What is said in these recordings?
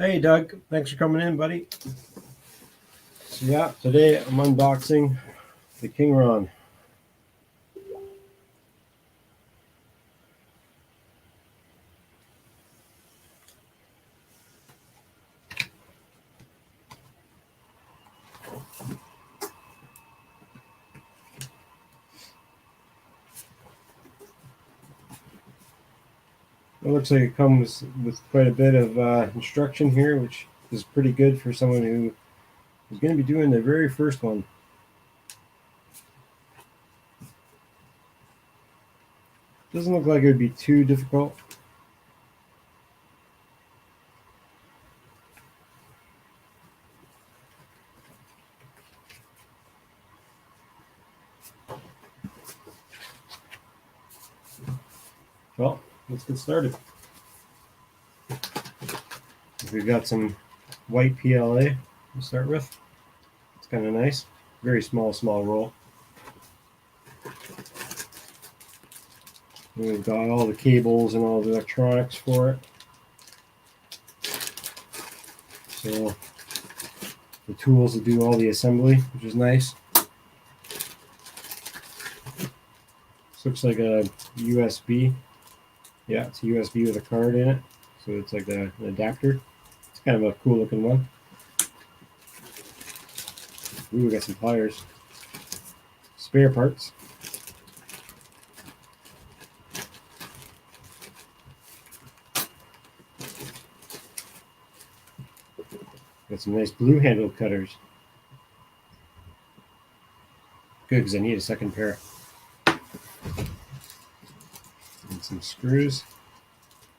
Hey Doug, thanks for coming in, buddy. So yeah, today I'm unboxing the Kingroon. It looks like it comes with quite a bit of instruction here, which is pretty good for someone who is going to be doing the very first one. Doesn't look like it would be too difficult. Well, let's get started. We've got some white PLA to start with. It's kind of nice. Very small roll. And we've got all the cables and all the electronics for it. So the tools to do all the assembly, which is nice. This looks like a USB. Yeah, it's a USB with a card in it. So it's like an adapter. It's kind of a cool looking one. Ooh, we got some pliers. Spare parts. Got some nice blue handled cutters. Good, because I need a second pair. And some screws.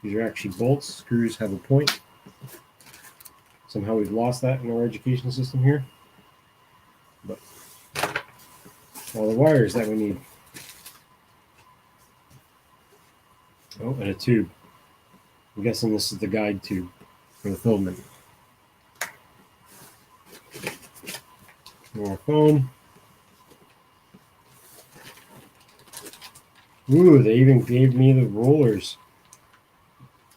These are actually bolts. Screws have a point. Somehow we've lost that in our education system here. But all the wires that we need. Oh, and a tube. I'm guessing this is the guide tube for the filament. More foam. Ooh, they even gave me the rollers.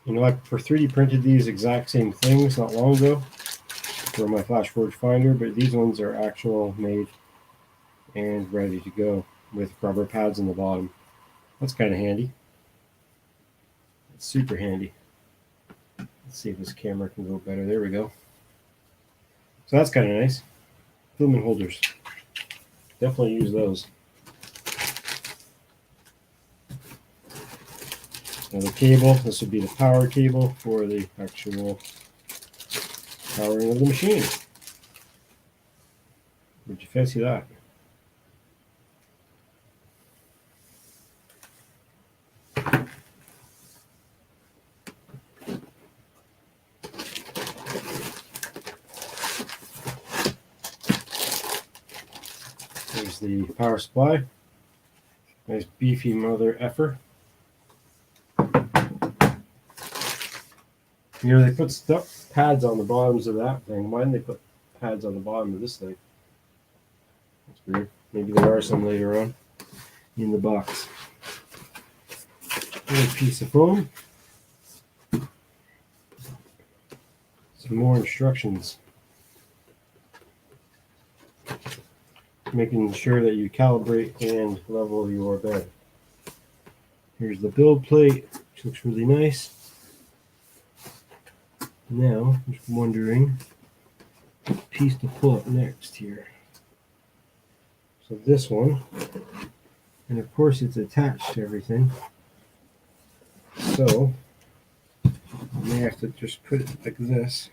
You know, I for 3D printed these exact same things not long ago for my FlashForge Finder, but these ones are actual made and ready to go with rubber pads on the bottom. That's kind of handy. It's super handy. Let's see if this camera can go better. There we go. So that's kind of nice. Filament holders. Definitely use those. Now the cable, this would be the power cable for the actual powering of the machine. Would you fancy that? There's the power supply. Nice beefy mother effer. You know, they put pads on the bottoms of that thing. Why didn't they put pads on the bottom of this thing? That's weird. Maybe there are some later on in the box. Another piece of foam. Some more instructions. Making sure that you calibrate and level your bed. Here's the build plate, which looks really nice. Now, I'm just wondering what piece to pull up next here. So this one, and of course it's attached to everything. So, I may have to just put it like this.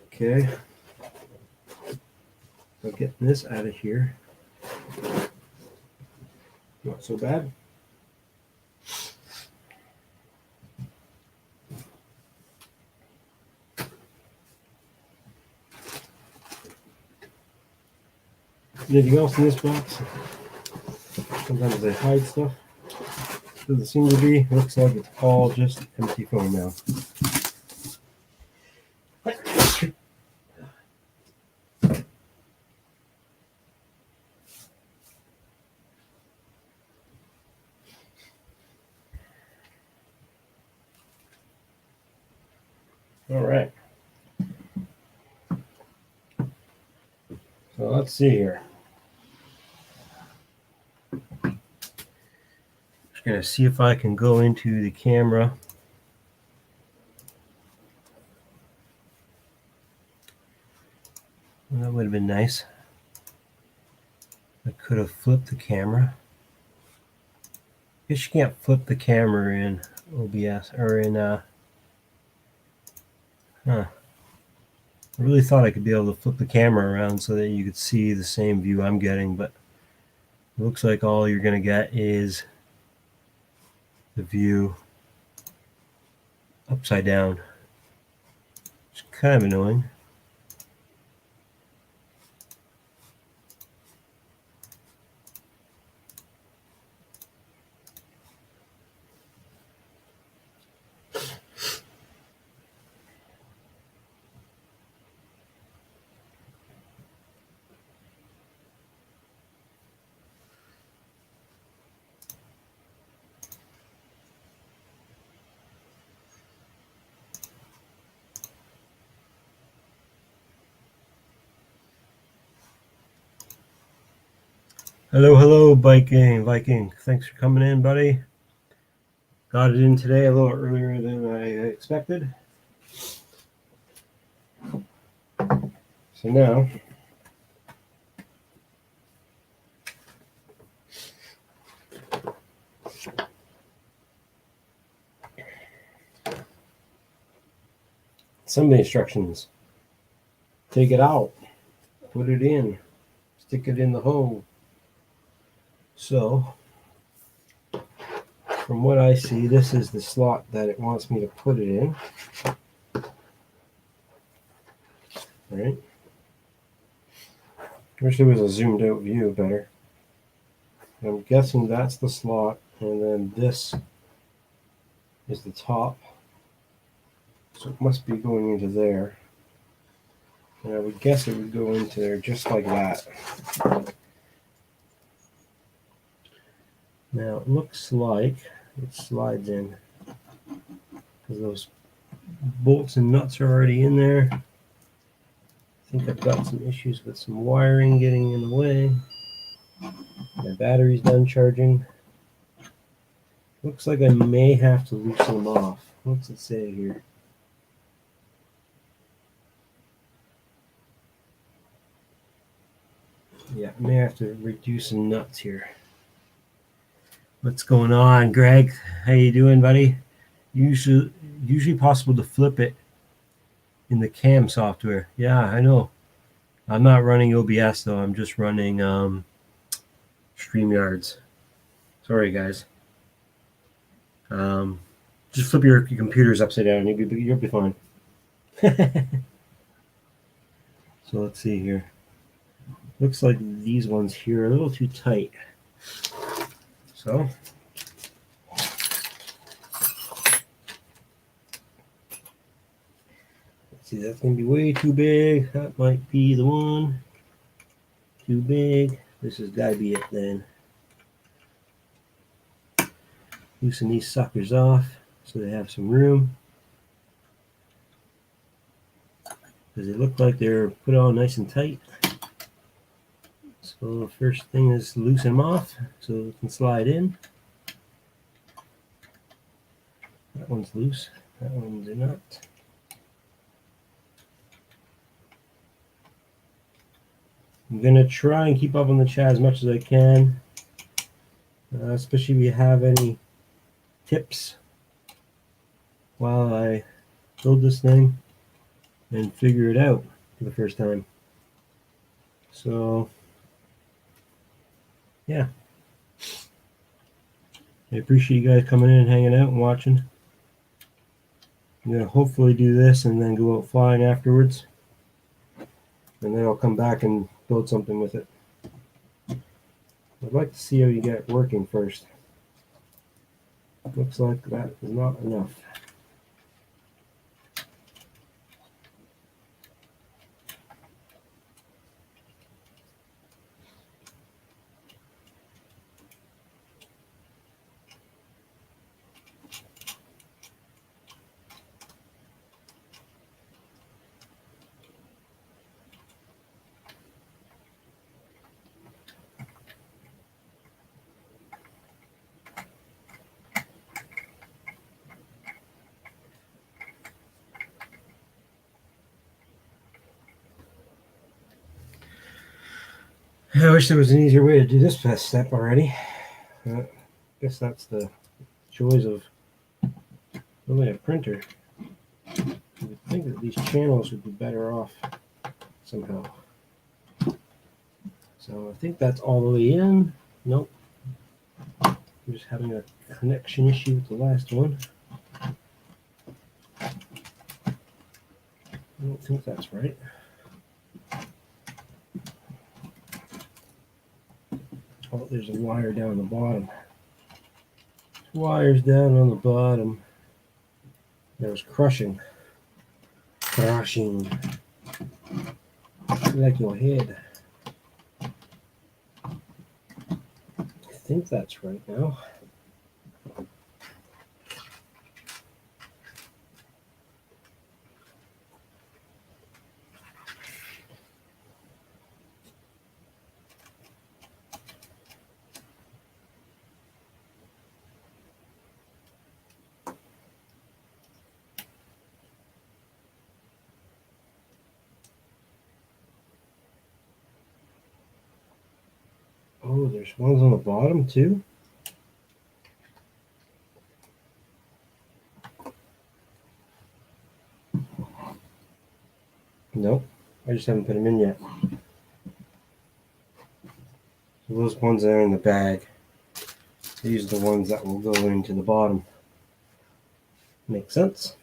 Okay. So getting this out of here. Not so bad. Anything else in this box? Sometimes they hide stuff. Doesn't seem to be. Looks like it's all just empty foam now. All right. So let's see here. Just gonna see if I can go into the camera. Well, that would have been nice. I could have flipped the camera. Guess you can't flip the camera in OBS or in I really thought I could be able to flip the camera around so that you could see the same view I'm getting, but it looks like all you're gonna get is the view upside down. It's kind of annoying. Hello, Viking. Thanks for coming in, buddy. Got it in today a little earlier than I expected. So now, some of the instructions. Take it out, put it in, stick it in the hole. So, from what I see, this is the slot that it wants me to put it in. Right? Wish there was a zoomed out view better. I'm guessing that's the slot, and then this is the top. So it must be going into there. And I would guess it would go into there just like that. Now it looks like it slides in because those bolts and nuts are already in there. I think I've got some issues with some wiring getting in the way. My battery's done charging. Looks like I may have to loosen them off. What's it say here? Yeah, I may have to reduce some nuts here. What's going on, Greg? How you doing, buddy? Usually possible to flip it in the cam software. Yeah, I know. I'm not running OBS though. I'm just running StreamYards. Sorry, guys. Just flip your computers upside down. You'll be fine. So let's see here. Looks like these ones here are a little too tight. So let's see, that's gonna be way too big. That might be the one. Too big. This has got to be it then. Loosen these suckers off so they have some room. Because they look like they're put on nice and tight. So the first thing is loosen them off so it can slide in. That one's loose. That one's not. I'm going to try and keep up on the chat as much as I can. Especially if you have any tips while I build this thing and figure it out for the first time. So, yeah. I appreciate you guys coming in and hanging out and watching. I'm going to hopefully do this and then go out flying afterwards. And then I'll come back and build something with it. I'd like to see how you get it working first. Looks like that is not enough. I wish there was an easier way to do this first step already. I guess that's the joys of building a printer. You would think that these channels would be better off somehow. So I think that's all the way in. Nope. I'm just having a connection issue with the last one. I don't think that's right. Oh, there's a wire down the bottom. Wires down on the bottom. There's crushing. Crushing. Like your head. I think that's right now. Oh, there's ones on the bottom too? Nope. I just haven't put them in yet. So those ones that are in the bag, these are the ones that will go into the bottom. Makes sense?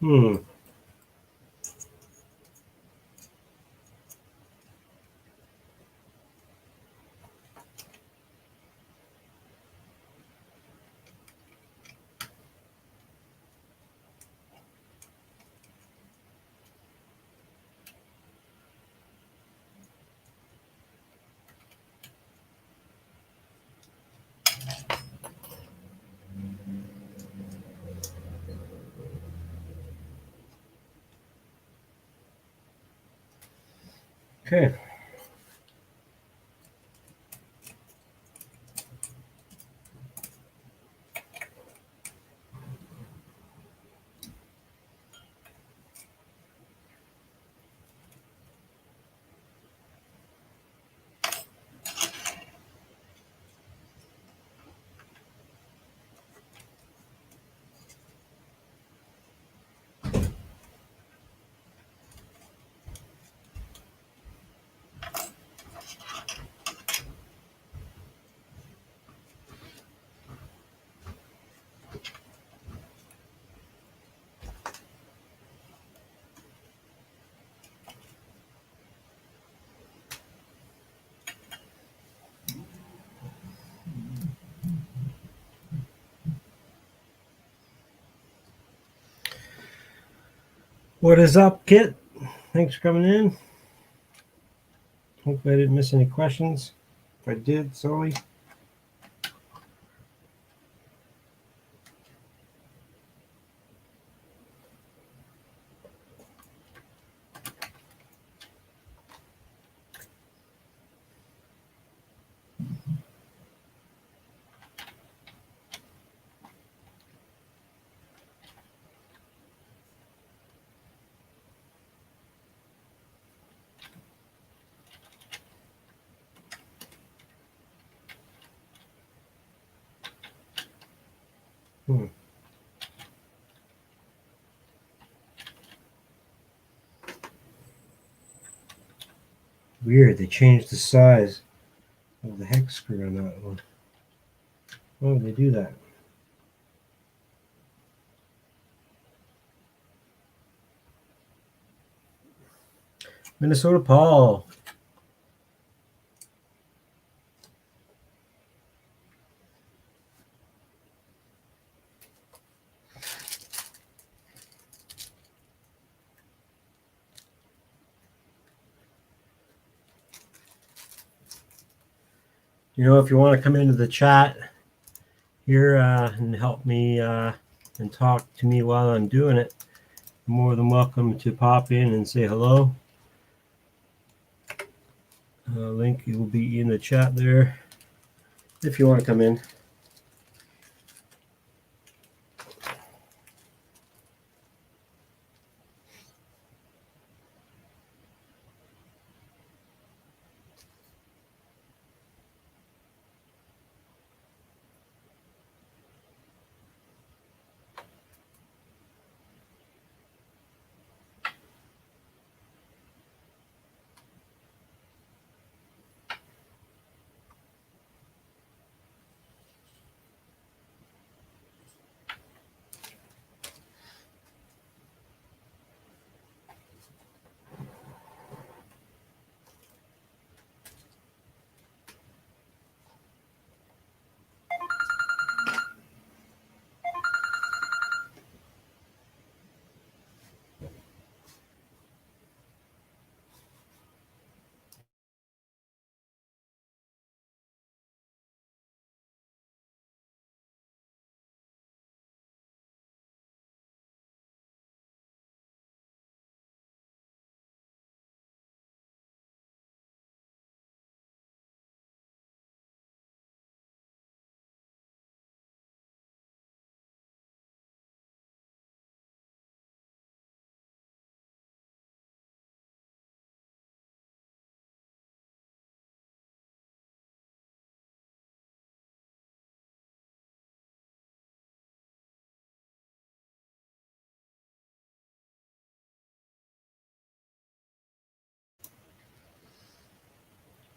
Hmm. Okay. What is up, Kit? Thanks for coming in. Hope I didn't miss any questions. If I did, sorry. Weird, they changed the size of the hex screw on that one. Why would they do that? Minnesota Paul. You know, if you want to come into the chat here and help me and talk to me while I'm doing it, you're more than welcome to pop in and say hello. Link will be in the chat there if you want to come in.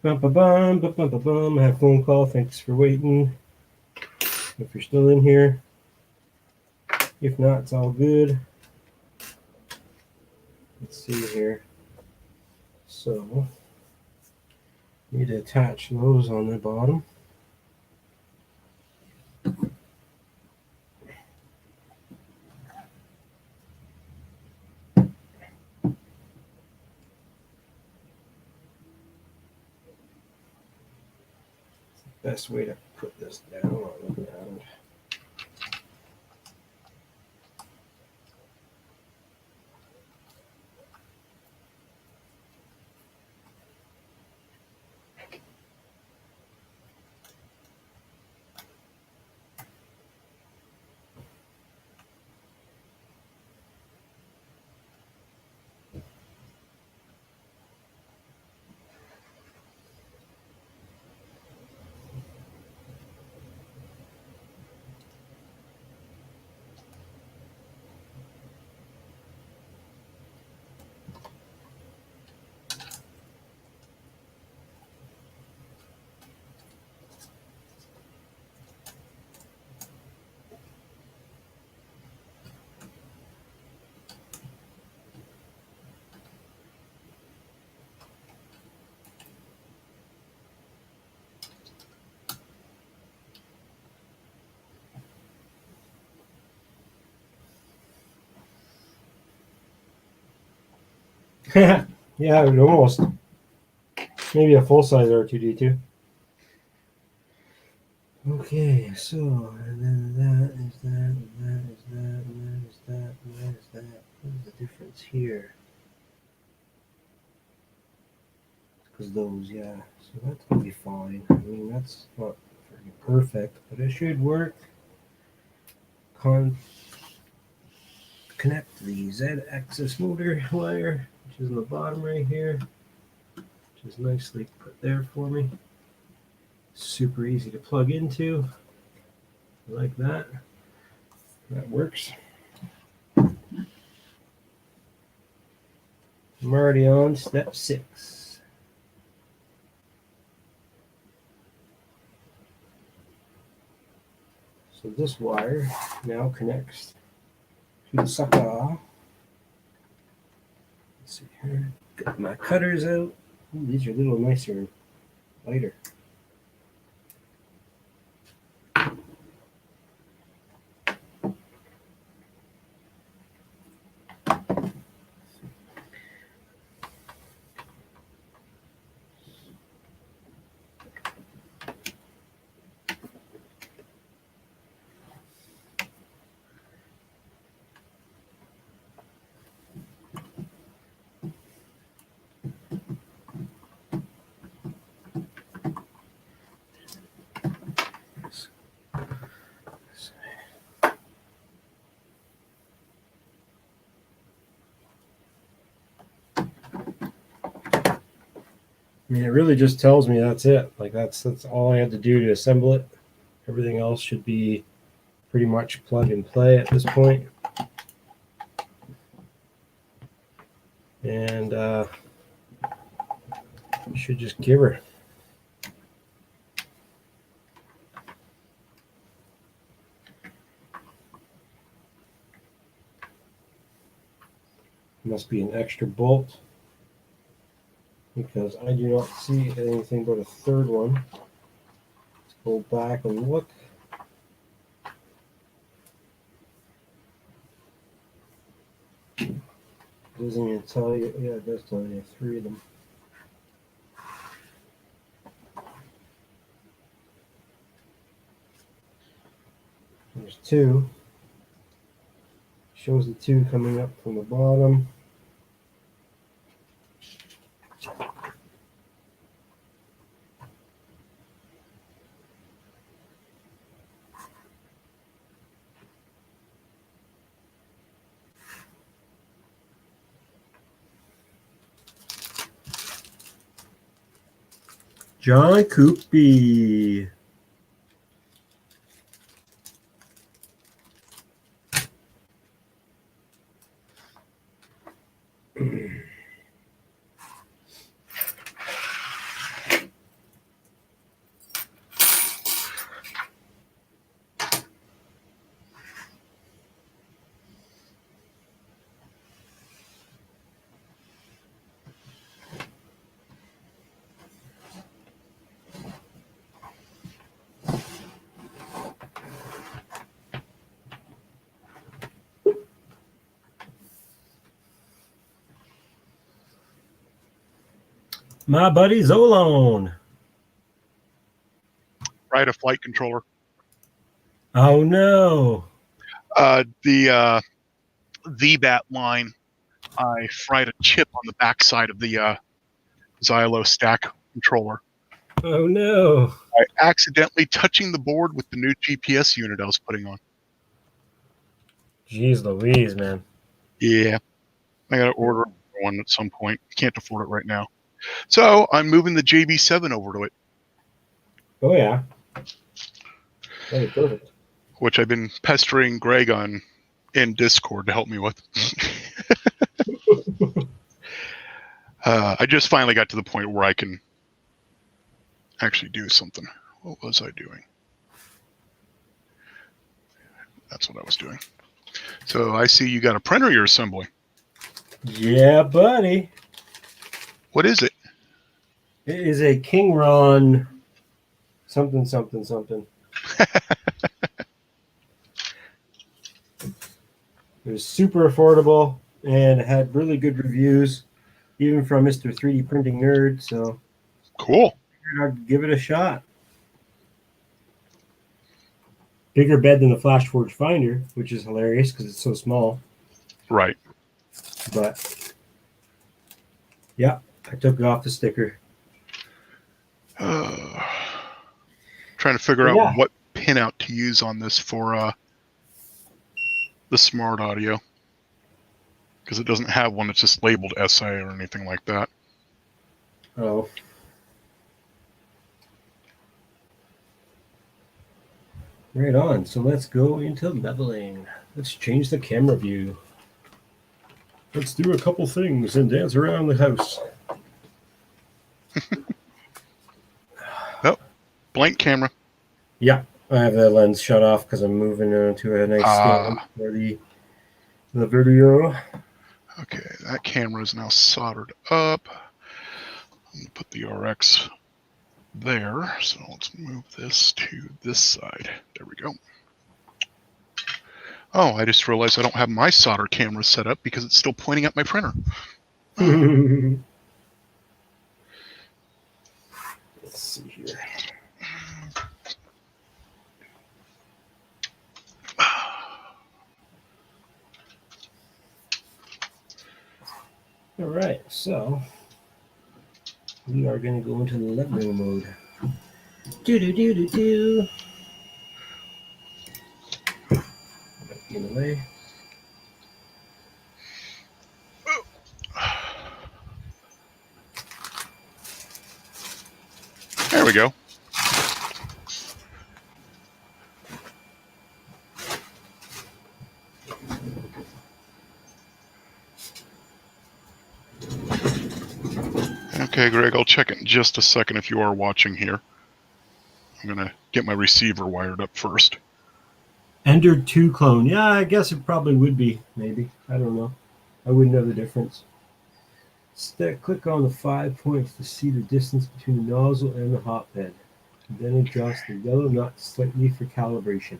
Bum, bum, bum, bum, bum, bum, bum. I have a phone call. Thanks for waiting. If you're still in here. If not, it's all good. Let's see here. So, need to attach those on the bottom. Best way to put this down on the ground. Yeah, almost. Maybe a full-size R2-D2. Okay, so, and then that is that, and that is that, and that is that, and that is that. What is the difference here? Because those, yeah. So that's going to be fine. I mean, that's not perfect, but it should work. Connect the Z-axis motor wire, which is in the bottom right here, which is nicely put there for me. Super easy to plug into, like that. That works. I'm already on step 6. So this wire now connects to the sucker. Let's see here. Got my cutters out. Ooh, these are a little nicer and lighter. I mean, it really just tells me that's it. Like that's all I had to do to assemble it. Everything else should be pretty much plug and play at this point. And should just give her. Must be an extra bolt because I do not see anything but a third one. Let's go back and look. Doesn't even tell you. Yeah, it does tell you 3 of them. There's 2. Shows the 2 coming up from the bottom. John Coopy. My buddy Zolone. Right, a flight controller. Oh no. The VBAT line, I fried a chip on the backside of the Xylo stack controller. Oh no. I accidentally touching the board with the new GPS unit I was putting on. Jeez Louise, man. Yeah. I got to order one at some point. Can't afford it right now. So I'm moving the JB7 over to it. Oh yeah. That'd be perfect. Which I've been pestering Greg on in Discord to help me with. I just finally got to the point where I can actually do something. What was I doing? That's what I was doing. So I see you got a printer you're assembling. Yeah, buddy. What is it? It is a Kingroon something. It was super affordable and had really good reviews, even from Mr. 3D Printing Nerd. So Cool. I'd give it a shot. Bigger bed than the FlashForge Finder, which is hilarious because it's so small. Right. But yeah, I took off the sticker. Trying to figure out what pinout to use on this for the smart audio, because it doesn't have one that's just labeled SA or anything like that. Oh. Right on. So let's go into leveling. Let's change the camera view. Let's do a couple things and dance around the house. Oh, blank camera. Yeah, I have the lens shut off because I'm moving to a nice stand for the video. Okay, that camera is now soldered up. I'm going to put the RX there. So let's move this to this side. There we go. Oh, I just realized I don't have my solder camera set up because it's still pointing at my printer. Let's see here. All right, so we are going to go into the leveling mode. Do. In the way. There we go. Okay, Greg, I'll check it in just a second if you are watching here. I'm going to get my receiver wired up first. Ender 2 clone. Yeah, I guess it probably would be, maybe. I don't know. I wouldn't know the difference. Click on the 5 points to see the distance between the nozzle and the hotbed. Then adjust the yellow nut slightly for calibration.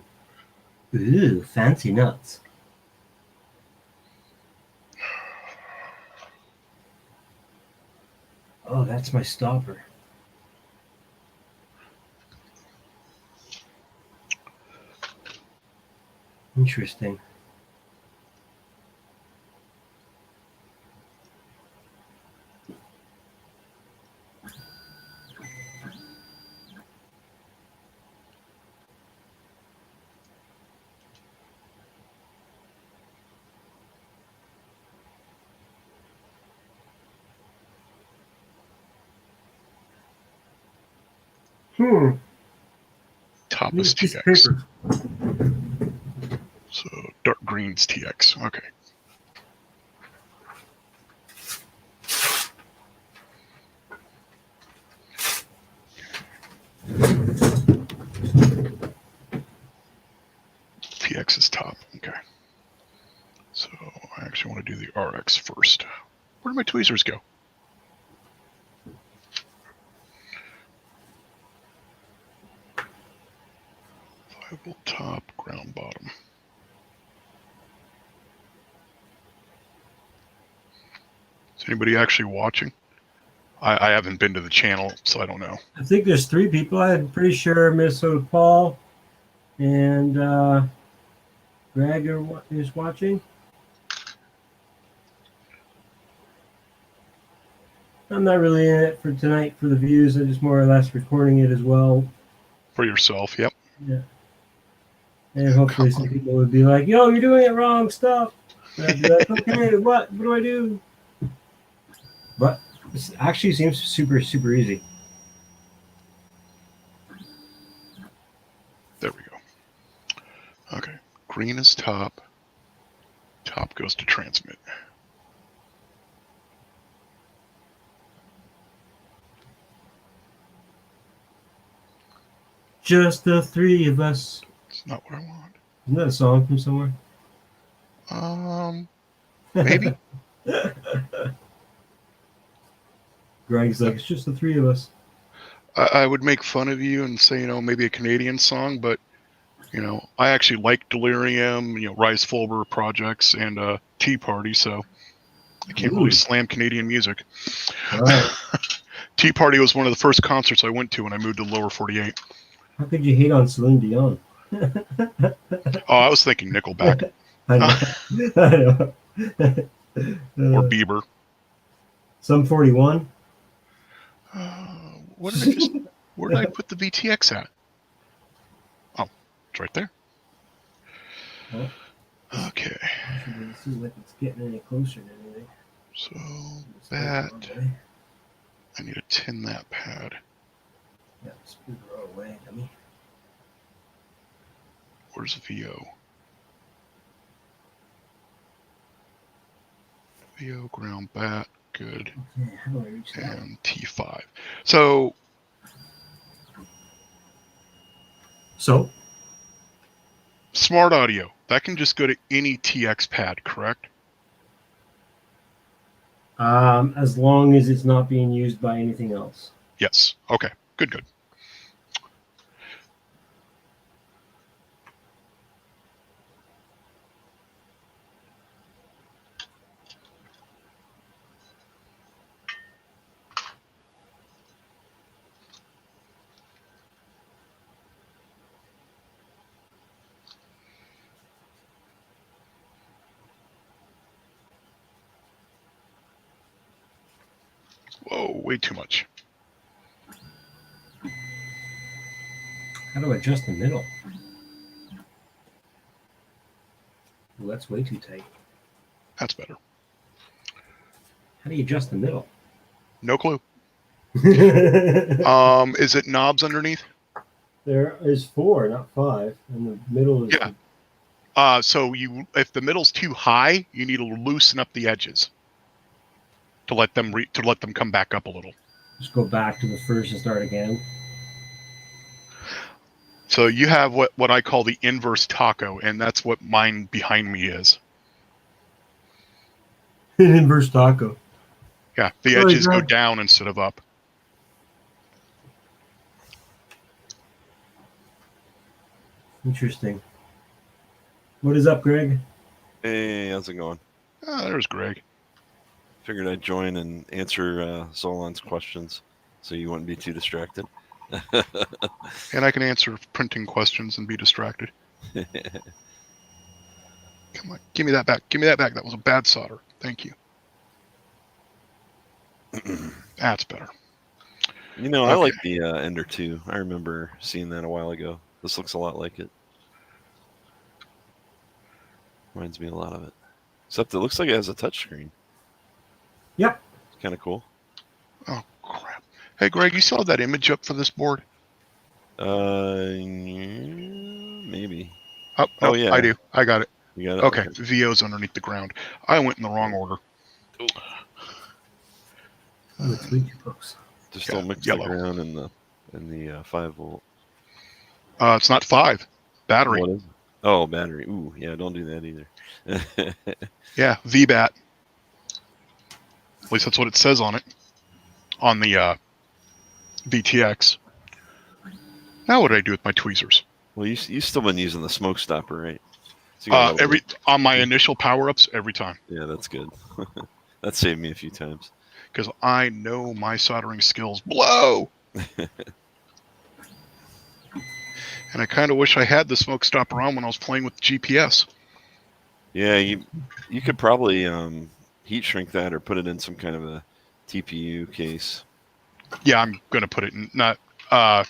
Ooh, fancy nuts. Oh, that's my stopper. Interesting. Top is TX. Paper. So dark green's TX. Okay. TX is top. Okay. So I actually want to do the RX first. Where did my tweezers go? 5-volt top, ground bottom. Is anybody actually watching? I haven't been to the channel, so I don't know. I think there's 3 people. I'm pretty sure Minnesota Paul and Greg is watching. I'm not really in it for tonight for the views. I'm just more or less recording it as well. For yourself, yep. Yeah. And hopefully some people would be like, yo, you're doing it wrong stuff. And I'd be like, okay, what do I do? But this actually seems super, super easy. There we go. Okay. Green is top. Top goes to transmit. Just the 3 of us. It's not what I want. Isn't that a song from somewhere? Maybe. Greg's like, it's just the 3 of us. I would make fun of you and say, maybe a Canadian song, but, I actually like Delirium, Rise Fulber projects and Tea Party, so I can't really slam Canadian music. All right. Tea Party was one of the first concerts I went to when I moved to the lower 48. How could you hate on Celine Dion? I was thinking Nickelback. I know. Or Bieber. Some 41. Where did I put the VTX at? Oh, it's right there. Oh. Okay. It doesn't seem like it's getting any closer to anything. So that I need to tin that pad. Yeah, spin the wrong way, dummy. Where's VO? VO ground bat, good. Okay, how do I reach that? And T5. So smart audio. That can just go to any TX pad, correct? As long as it's not being used by anything else. Yes. Okay. Good. Whoa, way too much. How do I adjust the middle? Well, that's way too tight. That's better. How do you adjust the middle? No clue. Is it knobs underneath? There is 4, not 5, and the middle is. Yeah. So if the middle's too high, you need to loosen up the edges to let them come back up a little. Just go back to the first and start again. So you have what I call the inverse taco, and that's what mine behind me is. An inverse taco. Yeah, the edges go down instead of up. Interesting. What is up, Greg? Hey, how's it going? There's Greg. Figured I'd join and answer Zolan's questions so you wouldn't be too distracted. And I can answer printing questions and be distracted. Come on, give me that back. Give me that back. That was a bad solder. Thank you. That's better. You know, okay. I like the Ender 2. I remember seeing that a while ago. This looks a lot like it. Reminds me a lot of it. Except it looks like it has a touchscreen. Yep. Kind of cool. Oh, crap. Hey, Greg, you saw that image up for this board? Maybe. Oh, yeah. I do. I got it. You got it? Okay. VO's underneath the ground. I went in the wrong order. Oh, it's way too close. Just don't mix the ground and the 5-volt. It's not 5. Battery. What is it? Oh, battery. Ooh, yeah, don't do that either. Yeah, VBAT. At least that's what it says on it. On the VTX. Now what do I do with my tweezers? Well, you still been using the smoke stopper, right? So on my initial power-ups, every time. Yeah, that's good. That saved me a few times. Because I know my soldering skills blow! And I kind of wish I had the smoke stopper on when I was playing with the GPS. Yeah, you could probably heat shrink that or put it in some kind of a TPU case. Yeah, I'm going to put it in. I'm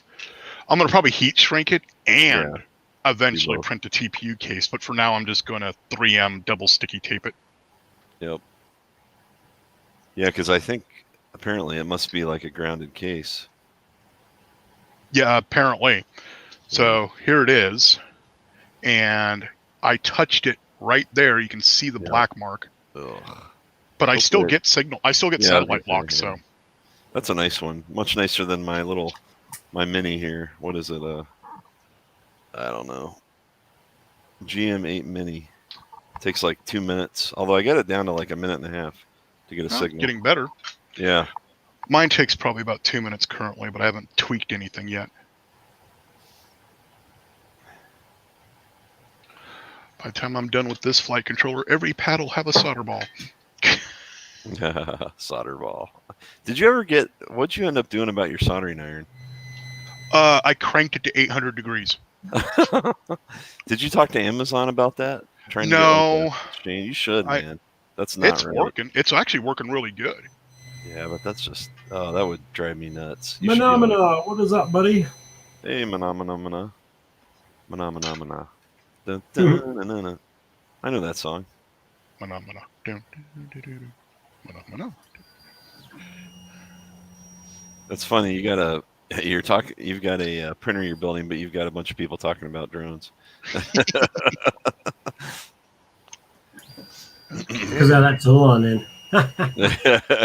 going to probably heat shrink it and eventually print a TPU case. But for now, I'm just going to 3M double sticky tape it. Yep. Yeah, because I think apparently it must be like a grounded case. Yeah, apparently. So here it is, and I touched it right there. You can see the black mark. Ugh. But I still get signal. I still get satellite lock. So that's a nice one. Much nicer than my mini here. What is it? I don't know. GM8 Mini. It takes like 2 minutes. Although I got it down to like a minute and a half to get a signal. Getting better. Yeah. Mine takes probably about 2 minutes currently, but I haven't tweaked anything yet. By the time I'm done with this flight controller, every pad will have a solder ball. Solder ball. Did you ever what'd you end up doing about your soldering iron? I cranked it to 800 degrees. Did you talk to Amazon about that? No. You should, man. That's not It's working. It's actually working really good. Yeah, but that's just, that would drive me nuts. Phenomena. What is up, buddy? Hey, Phenomena. Phenomena. Dun, dun, dun, dun, dun. I know that song. Phenomena. Phenomena. That's funny. You've got a printer you're building, but you've got a bunch of people talking about drones. Because of that tool on in.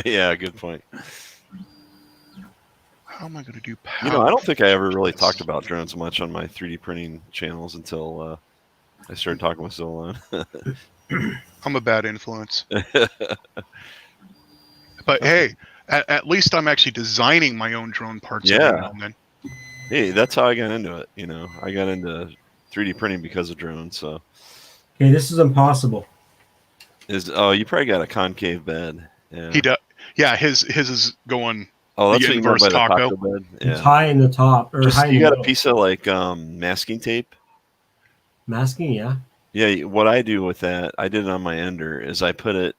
Yeah, good point. How am I going to do power? I don't think I ever really talked about drones much on my 3D printing channels until I started talking with Zolan. I'm a bad influence. But hey, at least I'm actually designing my own drone parts. Yeah. Hey, that's how I got into it. I got into 3D printing because of drones. So. Okay, this is impossible. You probably got a concave bed. Yeah. He does. Yeah, his is going. Oh, that's what you meant by the taco bed. Yeah. It's high in the top, or high. You got a piece of like masking tape. Masking, yeah. Yeah, what I do with that, I did it on my Ender, is I put it,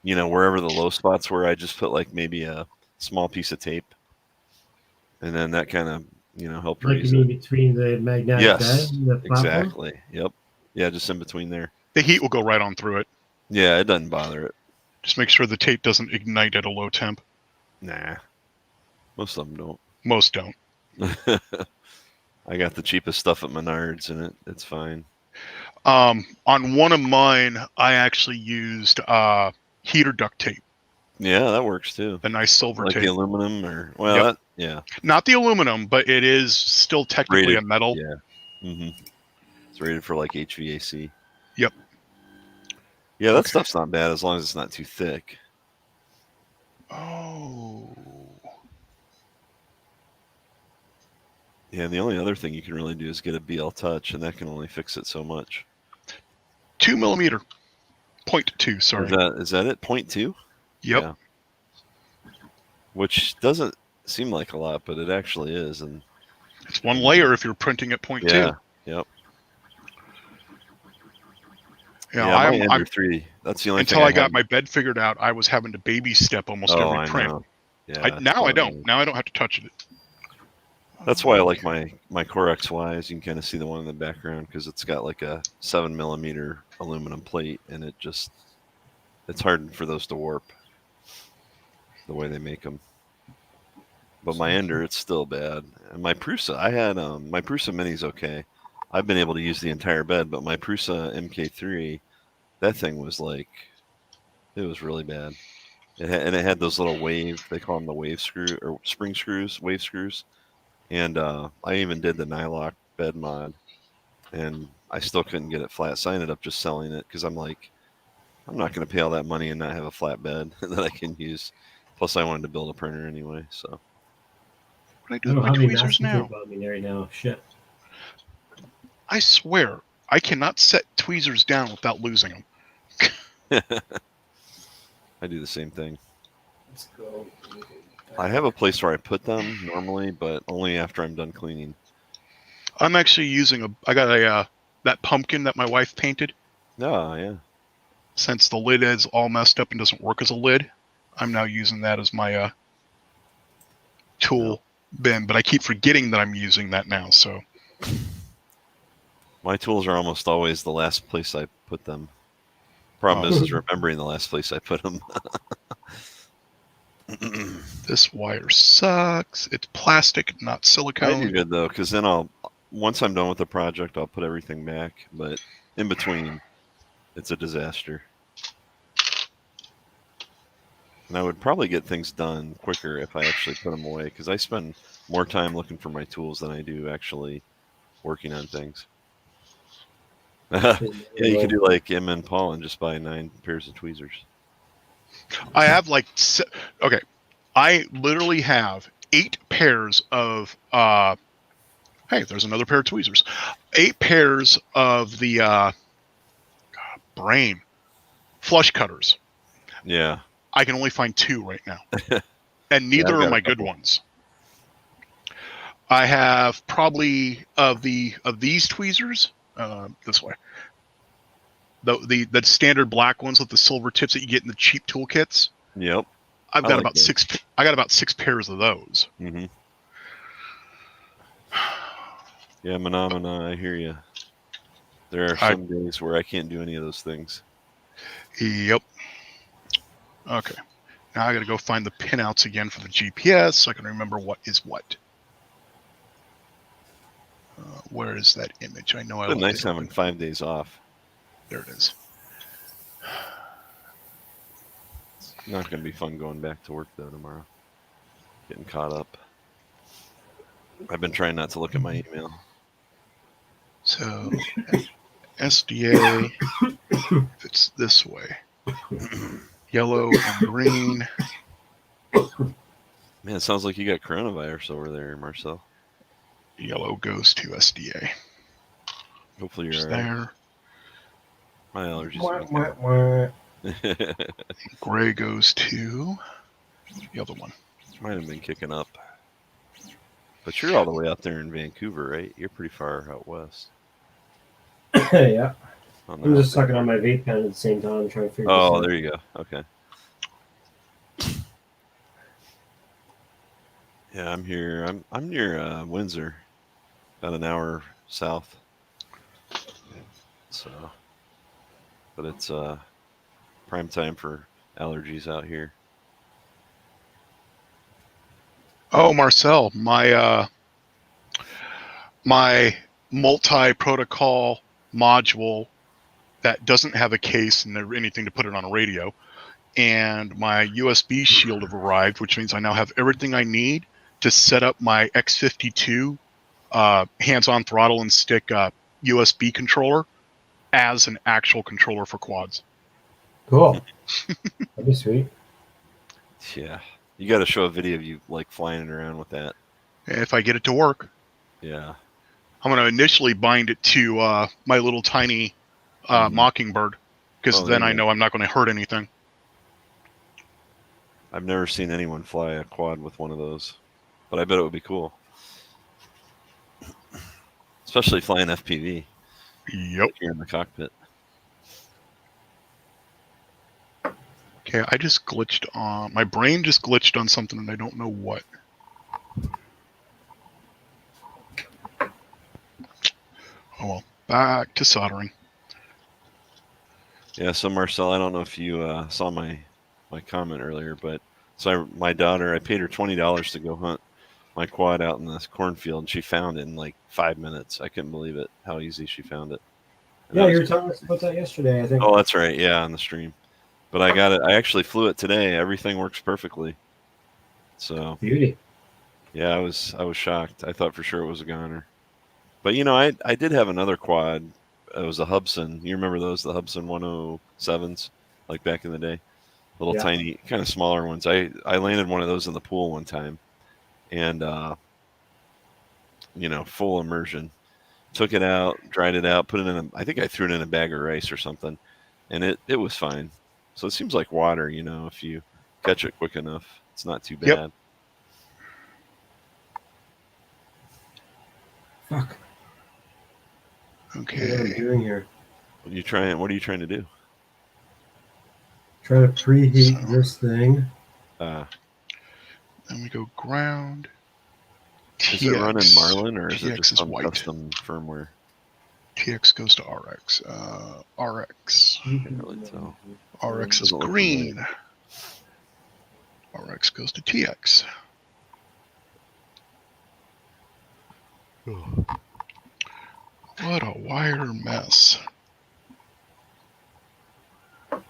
wherever the low spots were, I just put like maybe a small piece of tape, and then that kind of helped raise it. Between the magnetic bed and the platform? Exactly. Yep. Yeah, just in between there. The heat will go right on through it. Yeah, it doesn't bother it. Just make sure the tape doesn't ignite at a low temp. Nah. Most of them don't. Most don't. I got the cheapest stuff at Menards, and it's fine. On one of mine, I actually used heater duct tape. Yeah, that works too. The nice silver like tape. the aluminum, or well, yeah. Not the aluminum, but it is still technically Rated, a metal. Yeah. It's rated for like HVAC. Yep. Yeah, that stuff's not bad as long as it's not too thick. Oh. Yeah, the only other thing you can really do is get a BL Touch, and that can only fix it so much. 2 millimeter. 0.2, sorry. Is that it? 0.2? Yep. Yeah. Which doesn't seem like a lot, but it actually is. And it's one layer if you're printing at 0.2. Yeah. Yep. I'm 3. That's the only until thing I got my bed figured out. I was having to baby step almost every print. Know. Yeah. Now I don't. Now I don't have to touch it. That's why I like my Core XYs. You can kind of see the one in the background because it's got like a 7 millimeter aluminum plate, and it's hard for those to warp the way they make them. But my Ender, it's still bad. And my Prusa, I had my Prusa Mini's okay. I've been able to use the entire bed, but my Prusa MK3, that thing was like, it was really bad. It had those little they call them the wave screw or spring screws, wave screws. And I even did the Nylock bed mod, and I still couldn't get it flat. So I ended up just selling it because I'm like, I'm not going to pay all that money and not have a flat bed that I can use. Plus, I wanted to build a printer anyway. So what do I do with my tweezers now? Right now? Shit. I swear, I cannot set tweezers down without losing them. I do the same thing. Let's go. I have a place where I put them normally, but only after I'm done cleaning. I'm actually using I got that pumpkin that my wife painted. Oh, yeah. Since the lid is all messed up and doesn't work as a lid, I'm now using that as my tool bin. But I keep forgetting that I'm using that now. So my tools are almost always the last place I put them. Problem is remembering the last place I put them. This wire sucks. It's plastic, not silicone. I do good though, because then once I'm done with the project, I'll put everything back. But in between, it's a disaster. And I would probably get things done quicker if I actually put them away, because I spend more time looking for my tools than I do actually working on things. Yeah, you can do like M and Paul and just buy 9 pairs of tweezers. I have okay. I literally have 8 pairs of hey, there's another pair of tweezers. 8 pairs of the brain flush cutters. Yeah. I can only find 2 right now. And neither are my good ones. I have probably of these tweezers this way. The standard black ones with the silver tips that you get in the cheap toolkits. Yep. I've got about 6. I got about 6 pairs of those. Mm-hmm. Yeah, Manamana, I hear you. There are some days where I can't do any of those things. Yep. Okay. Now I got to go find the pinouts again for the GPS so I can remember what is what. Where is that image? I know I. It's nice having 5 days off. There it is. It's not going to be fun going back to work though tomorrow. Getting caught up. I've been trying not to look at my email. So, SDA, if it's this way, yellow and green. Man, it sounds like you got coronavirus over there, Marcel. Yellow goes to SDA. Hopefully you're there. My allergies. Gray goes to the other one. Might have been kicking up. But you're all the way out there in Vancouver, right? You're pretty far out west. Yeah. I'm just sucking on my vape pen at the same time, trying to figure this out. Oh, there you go. Okay. Yeah, I'm here. I'm near Windsor, about an hour south. So, but it's prime time for allergies out here. Oh, Marcel, my multi-protocol module that doesn't have a case and anything to put it on a radio, and my USB shield have arrived, which means I now have everything I need to set up my X52 hands-on throttle and stick USB controller as an actual controller for quads. Cool. That'd be sweet. Yeah. You got to show a video of you like flying it around with that. If I get it to work. Yeah. I'm going to initially bind it to my little tiny Mockingbird, because then I know I'm not going to hurt anything. I've never seen anyone fly a quad with one of those, but I bet it would be cool. Especially flying FPV. Yep. Like you're in the cockpit. Okay, I just glitched on... My brain just glitched on something and I don't know what. Oh well, back to soldering. Yeah, so Marcel, I don't know if you saw my comment earlier, but my daughter, I paid her $20 to go hunt my quad out in this cornfield, and she found it in like 5 minutes. I couldn't believe it, how easy she found it. And yeah, you were telling us about that yesterday, I think. Oh, that's right. Yeah, on the stream. But I got it. I actually flew it today. Everything works perfectly. So beauty. Yeah, I was shocked. I thought for sure it was a goner. But you know, I did have another quad. It was a Hubsan. You remember those, the Hubsan 107s, like back in the day? Little tiny, kind of smaller ones. I landed one of those in the pool one time, and you know, full immersion. Took it out, dried it out, put it in I think I threw it in a bag of rice or something, and it was fine. So it seems like water, you know, if you catch it quick enough, it's not too bad. Yep. Fuck. Okay. What am I doing here? What are you trying to do? Trying to preheat this thing. Then we go ground. Is it running Marlin or is TX it just on white. custom firmware? TX goes to RX. RX. Can't really tell. RX is green. RX goes to TX. What a wire mess. I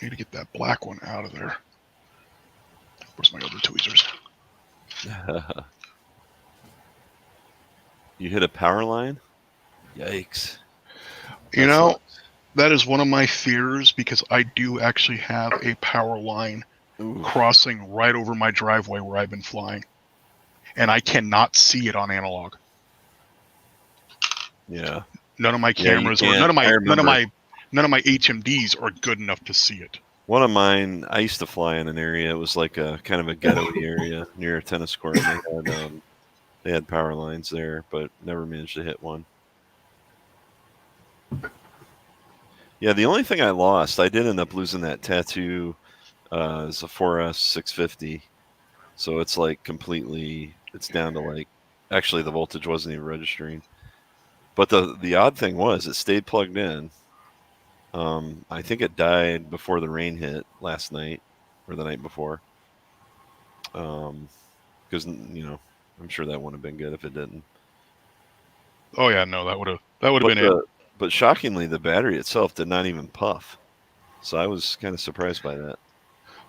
need to get that black one out of there. Where's my other tweezers? You hit a power line? Yikes. You know, that is one of my fears, because I do actually have a power line crossing right over my driveway where I've been flying, and I cannot see it on analog. Yeah. None of my cameras or none of my HMDs are good enough to see it. One of mine, I used to fly in an area. It was like a kind of a ghetto area near a tennis court. And they had power lines there, but never managed to hit one. Yeah, the only thing I lost, I did end up losing that tattoo. Is a 4S 650. So it's like completely, it's down to like, actually the voltage wasn't even registering. But the odd thing was it stayed plugged in. I think it died before the rain hit last night or the night before. Because, you know, I'm sure that wouldn't have been good if it didn't. Oh yeah, no, that would have been it. But shockingly, the battery itself did not even puff. So I was kind of surprised by that.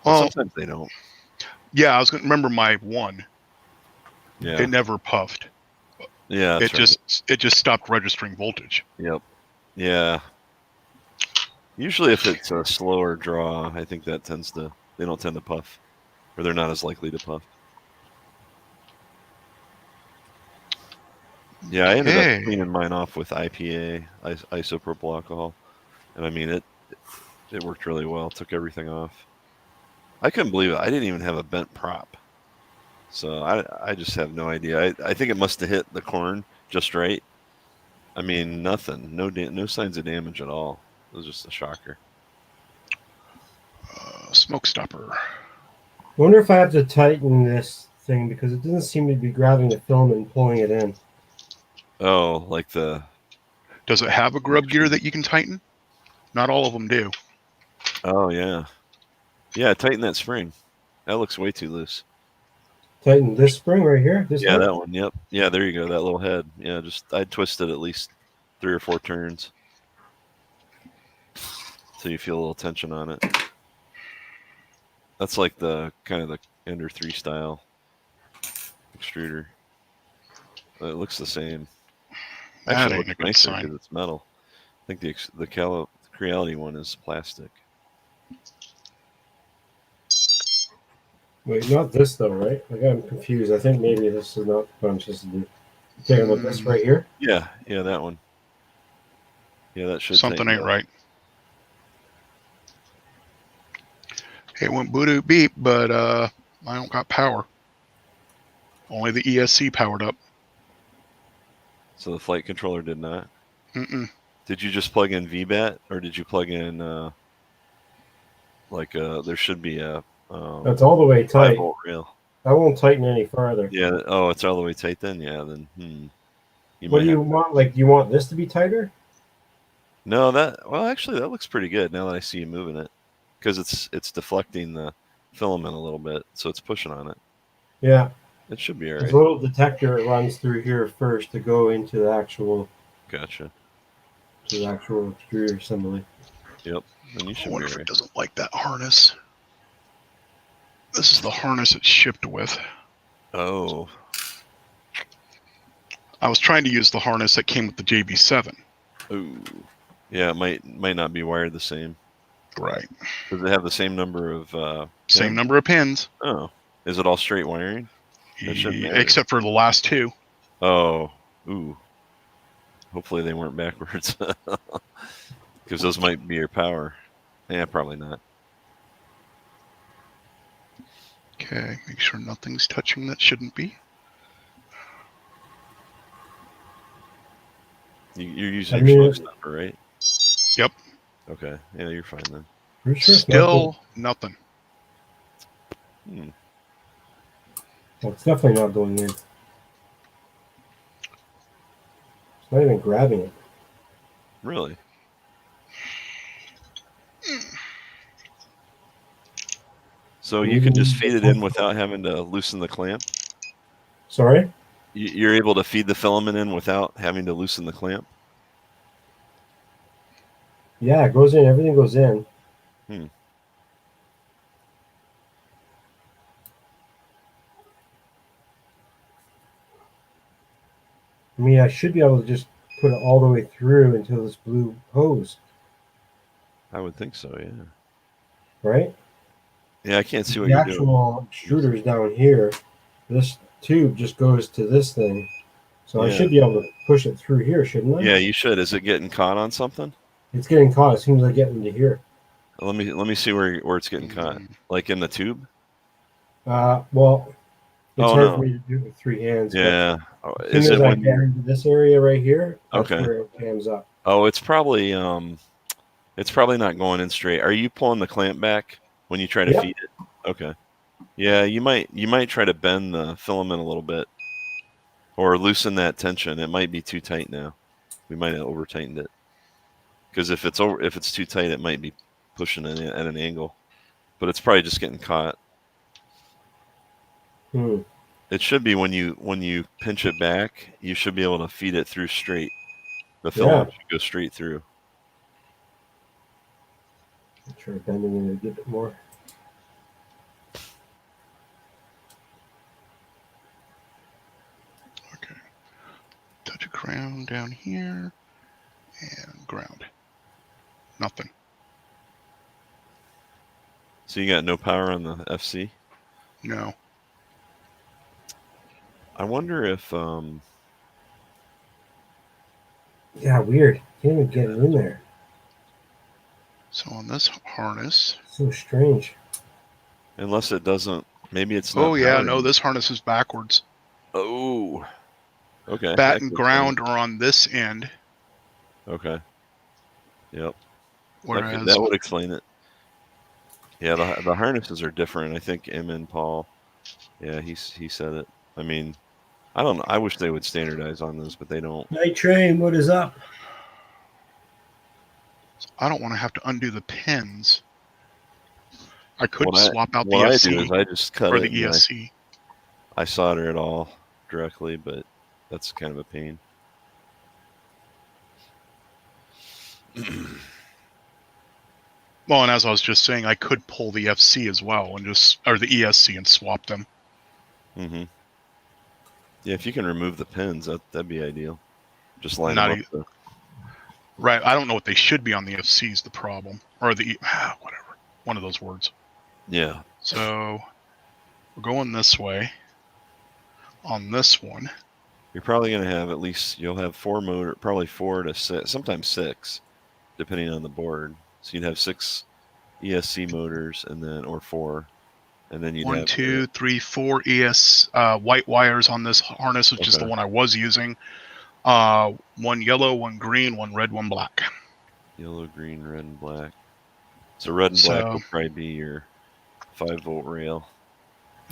Well, sometimes they don't. Yeah, I was going to remember my one. Yeah. It never puffed. Yeah, it just stopped registering voltage. Yep. Yeah. Usually, if it's a slower draw, I think that they don't tend to puff, or they're not as likely to puff. Yeah, I ended up cleaning mine off with IPA, isopropyl alcohol, and I mean it worked really well. Took everything off. I couldn't believe it. I didn't even have a bent prop, so I just have no idea. I think it must have hit the corn just right. I mean, nothing, no signs of damage at all. It was just a shocker. Smoke stopper. I wonder if I have to tighten this thing, because it doesn't seem to be grabbing the film and pulling it in. Oh, like Does it have a grub gear that you can tighten? Not all of them do. Oh yeah, yeah. Tighten that spring. That looks way too loose. Tighten this spring right here. This Yeah, head. that one. Yep. Yeah, there you go. That little head. Yeah, just I'd twist it at least 3 or 4 turns so you feel a little tension on it. That's like the kind of the Ender 3 style extruder. It looks the same. That Actually, it ain't looks a good nicer sign. because it's metal. I think the Creality one is plastic. Wait, not this though, right? Like I'm confused. I think maybe this is not what I'm supposed to do. Talking about this right here. Yeah, that one. Yeah, that should Something tighten ain't up. right. It went boo beep, but I don't got power. Only the ESC powered up. So the flight controller did not. Mm-mm. Did you just plug in VBAT or did you plug in there should be a That's all the way 5 tight. volt rail? I won't tighten any farther. Yeah. Oh, it's all the way tight then. Yeah. Then you What might do you have. want? Like, do you want this to be tighter? No, actually that looks pretty good now that I see you moving it, because it's deflecting the filament a little bit, so it's pushing on it. Yeah. It should be all There's right. a little detector that runs through here first to go into the actual Gotcha. extruder assembly. Yep. Then you I should wonder be if all it right. doesn't like that harness. This is the harness it's shipped with. Oh. I was trying to use the harness that came with the JB7. Ooh. Yeah, it might not be wired the same. Right. Does it have the same number of Same pins? number of pins. Oh. Is it all straight wiring? That shouldn't matter. Except for the last 2. Oh. Ooh. Hopefully they weren't backwards. Because those might be your power. Yeah, probably not. Okay, make sure nothing's touching that shouldn't be. You're using your smoke stopper, right? Yep. Okay. Yeah, you're fine then. Pretty sure Still nothing. Hmm. Well, it's definitely not going in. It's not even grabbing it. Really? So you can just feed it in without having to loosen the clamp? Sorry? You're able to feed the filament in without having to loosen the clamp? Yeah, it goes in. Everything goes in. Hmm. I mean, I should be able to just put it all the way through until this blue hose, I would think so, yeah. right? Yeah, I can't see what The you're doing. actual extruder's down here. This tube just goes to this thing. So I Yeah. should be able to push it through here, shouldn't I? Yeah, you should. Is it getting caught on something? It's getting caught as soon as I get into here. Let me see where it's getting caught. Like in the tube? Well, it's Oh, hard no. for me to do it with 3 hands. Yeah. But Is as soon it as I when get you're into this area right here, that's Okay. where it cams up. Oh, it's probably not going in straight. Are you pulling the clamp back when you try to Yep. feed it? Okay. Yeah, you might try to bend the filament a little bit or loosen that tension. It might be too tight now. We might have over tightened it. Because if it's too tight, it might be pushing it at an angle. But it's probably just getting caught. It should be when you pinch it back, you should be able to feed it through straight. The filament should go straight through. Try bending it a bit more. Okay. Touch a ground down here. And ground. Nothing. So you got no power on the FC? No. I wonder if Yeah, weird. Can't even get it in there. So on this harness. So strange. unless it doesn't, maybe it's not. Oh yeah, no, this harness is backwards. Oh. Okay. Bat and ground are on this end. Okay. Yep. Whereas that would explain it. Yeah, the harnesses are different. I think Paul. Yeah, he said it. I mean, I don't know. I wish they would standardize on this, but they don't. Night Train, what is up? I don't want to have to undo the pins. I could swap out the what I SC do is I just cut for it the and ESC. I solder it all directly, but that's kind of a pain. Well, and as I was just saying, I could pull the FC as well and or the ESC and swap them. Mm-hmm. Yeah, if you can remove the pins, that'd be ideal. Just line them up. Right. I don't know what they should be on the FC is the problem, or the whatever, one of those words. Yeah. So we're going this way. On this one, you're probably going to have you'll have probably 4 to 6, sometimes 6, depending on the board. So you'd have 6 ESC motors or 4, and then you'd 1, have 2, 3, 4 white wires on this harness, which is the one I was using. 1 yellow, 1 green, 1 red, 1 black. Yellow, green, red, and black. So red and black will probably be your 5-volt rail.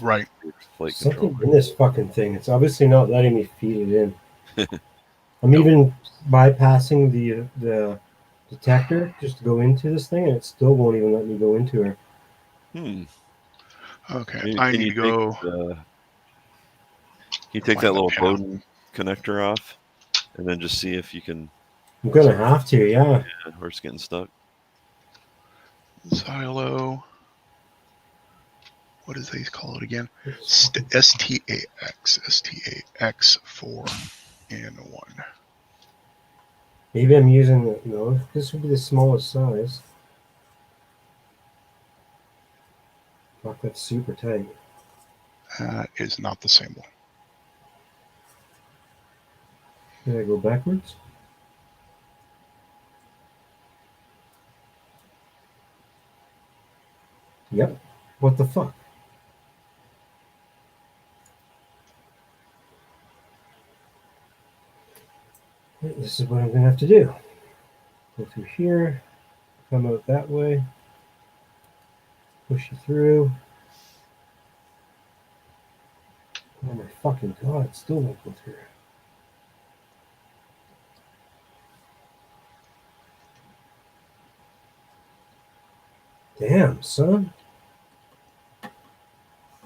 Right. Flight something in this fucking thing. It's obviously not letting me feed it in. I'm even bypassing the detector just to go into this thing, and it still won't even let me go into her. Okay, I need to go. Can you take that little Bowden connector off, and then just see if you can? I'm gonna have to, yeah. Or it's getting stuck. Silo. What does they call it again? STAX 4 and 1. Maybe I'm using no. This would be the smallest size. Fuck, that's super tight. Is not the same one. Did I go backwards? Yep. What the fuck? This is what I'm going to have to do. Go through here, come out that way, push you through. Oh my fucking god, it still won't go through. Damn, son.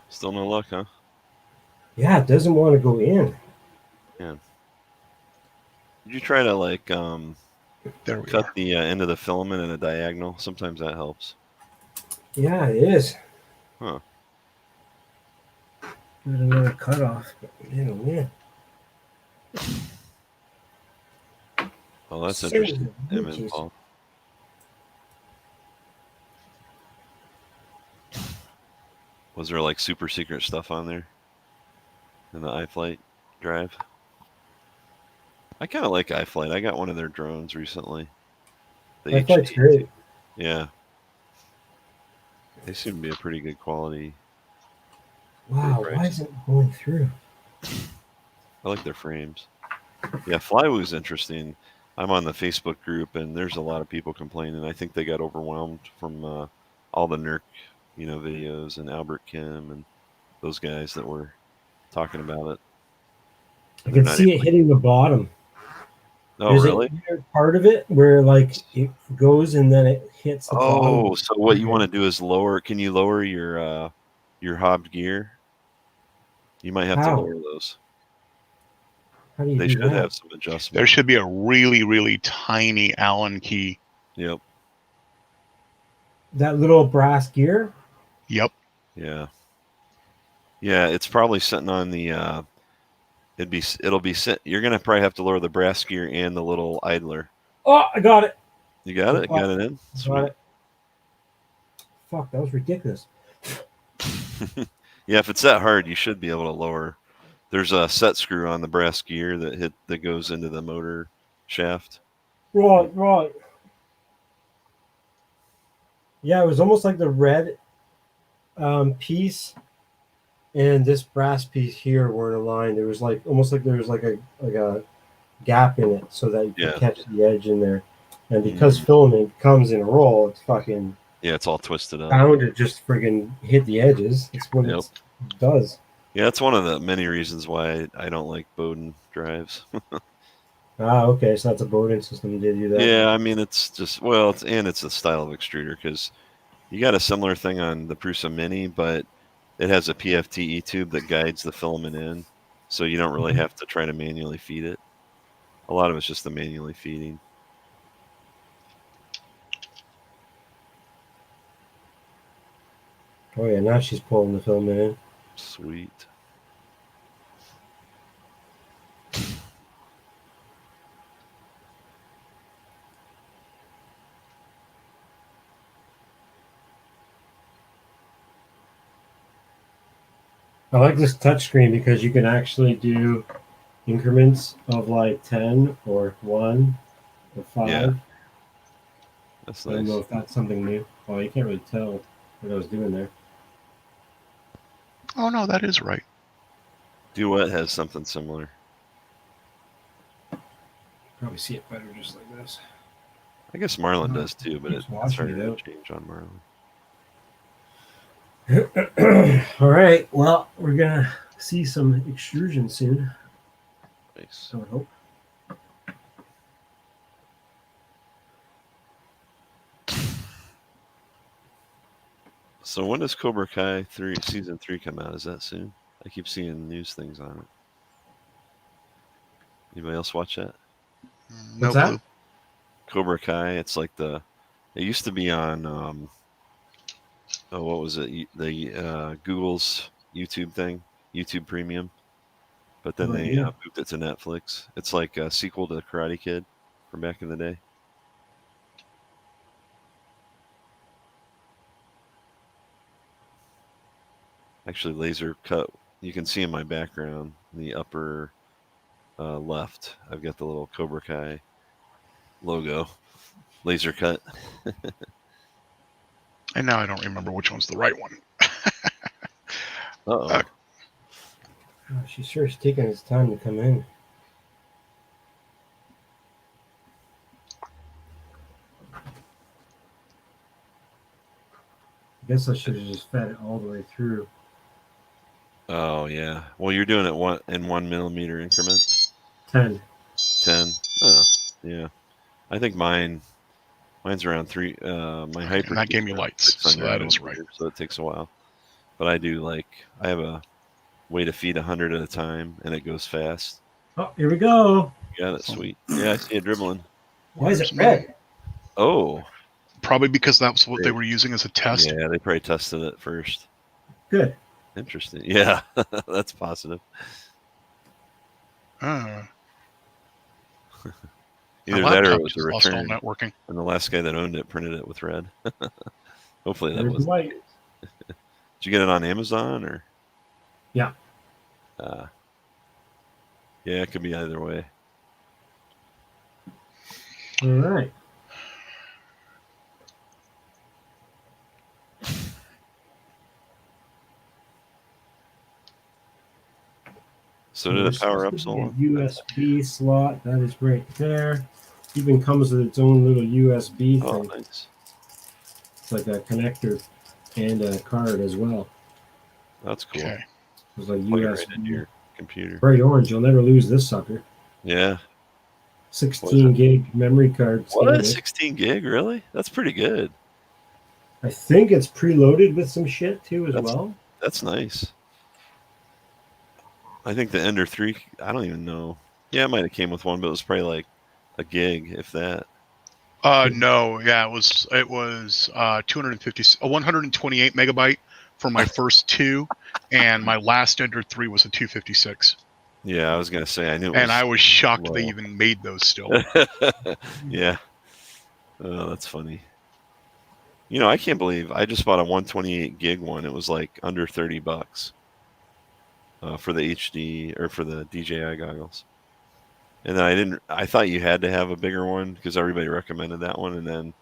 Still no luck, huh? Yeah, it doesn't want to go in. Yeah. Did you try to cut the end of the filament in a diagonal? Sometimes that helps. Yeah, it is. Huh. There's another cutoff, but man. Oh, that's interesting. Image, Paul. Was there super secret stuff on there in the iFlight drive? I kind of like iFlight. I got one of their drones recently. The iFlight's great. Yeah. They seem to be a pretty good quality. Wow, why is it going through? I like their frames. Yeah, Flywoo's interesting. I'm on the Facebook group, and there's a lot of people complaining. I think they got overwhelmed from all the NERC, videos, and Albert Kim and those guys that were talking about it. I can see it hitting the bottom. Oh, really? There's a part of it where it goes and then it hits the bottom. Oh, so what you want to do is lower. Can you lower your hobbed gear? You might have to lower those. How do you they do should that? have some adjustment. There should be a really, really tiny Allen key. Yep. That little brass gear? Yep. Yeah. Yeah, it's probably sitting on the it'll be sit. You're gonna probably have to lower the brass gear and the little idler. Oh, I got it. You got it? Got it in? Got it. Fuck, that was ridiculous. Yeah, if it's that hard, you should be able to lower. There's a set screw on the brass gear that goes into the motor shaft. Right. Yeah, it was almost like the red piece and this brass piece here were in a line. There was almost like there was like a gap in it so that you could catch the edge in there. And because filament comes in a roll, it's fucking it's all twisted up. Bound to just friggin' hit the edges. It's what it does. Yeah, it's one of the many reasons why I don't like Bowden drives. Okay, so that's a Bowden system to do that. Yeah, I mean it's just it's a style of extruder because You got a similar thing on the Prusa Mini, but it has a PFTE tube that guides the filament in, so you don't really have to try to manually feed it. A lot of it's just the manually feeding. Oh yeah, now she's pulling the filament in. Sweet. I like this touchscreen because you can actually do increments of like 10 or 1 or 5. Yeah. That's I don't know nice. if that's something new. Well, you can't really tell what I was doing there. Oh no, that is right. Duet has something similar. Probably see it better just like this. I guess Marlin does too, but Keeps it's washing harder it to out. change on Marlin. All right. Well, we're gonna see some extrusion soon. Nice. I would hope. So when does Cobra Kai season 3 come out? Is that soon? I keep seeing news things on it. Anybody else watch that? No What's that? clue. Cobra Kai. It's like it used to be on what was it? The Google's YouTube thing, YouTube Premium. But then they moved it to Netflix. It's like a sequel to Karate Kid from back in the day. Actually, laser cut. You can see in my background, in the upper left, I've got the little Cobra Kai logo. Laser cut. And now I don't remember which one's the right one. Uh-oh. Oh, she sure is taking its time to come in. I guess I should have just fed it all the way through. Oh, yeah. Well, you're doing it in 1 millimeter increments? 10. 10? Oh, yeah. I think mine's around 3. My hyper. And that gave me lights, so that is right. So it takes a while. But I have a way to feed 100 at a time, and it goes fast. Oh, here we go. You got it, sweet. Yeah, I see it dribbling. Why is it red? Oh. Probably because that's what they were using as a test. Yeah, they probably tested it first. Good. Interesting. Yeah, that's positive. Either that or it was a lost all return. networking. And the last guy that owned it printed it with red. Hopefully that There's was white. Did you get it on Amazon or? Yeah. Yeah, it could be either way. All right. So did it power up so long? USB slot, that is right there. Even comes with its own little USB Oh, thing. nice. It's like a connector and a card as well. That's cool. Okay. It's like Plug it USB. right into your computer. Bright orange. You'll never lose this sucker. Yeah. 16 gig memory card. What? standard. 16 gig? Really? That's pretty good. I think it's preloaded with some shit too as well. That's nice. I think the Ender 3, I don't even know. Yeah, it might have came with one, but it was probably like a gig, if that. No, yeah, it was 128 megabyte for my first two, and my last Ender 3 was a 256. Yeah, I was gonna say I knew. And I was shocked low. they even made those still. Yeah. Oh, that's funny. You know, I can't believe I just bought a 128 gig one. It was like under $30 for the HD or for the DJI goggles. And then I thought you had to have a bigger one because everybody recommended that one. And then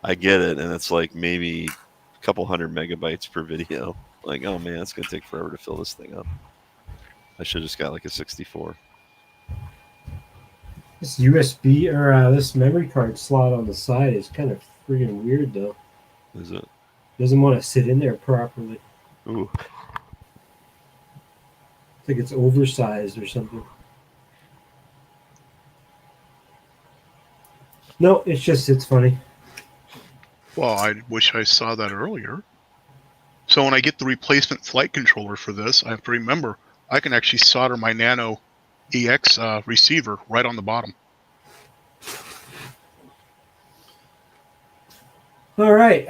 I get it, and it's like maybe a couple hundred megabytes per video. Like, oh man, it's gonna take forever to fill this thing up. I should have just got like a 64. This USB or this memory card slot on the side is kind of freaking weird though. Is it? Doesn't want to sit in there properly. Ooh. I think it's oversized or something. No, it's funny. Well, I wish I saw that earlier. So when I get the replacement flight controller for this, I have to remember I can actually solder my Nano EX receiver right on the bottom. All right.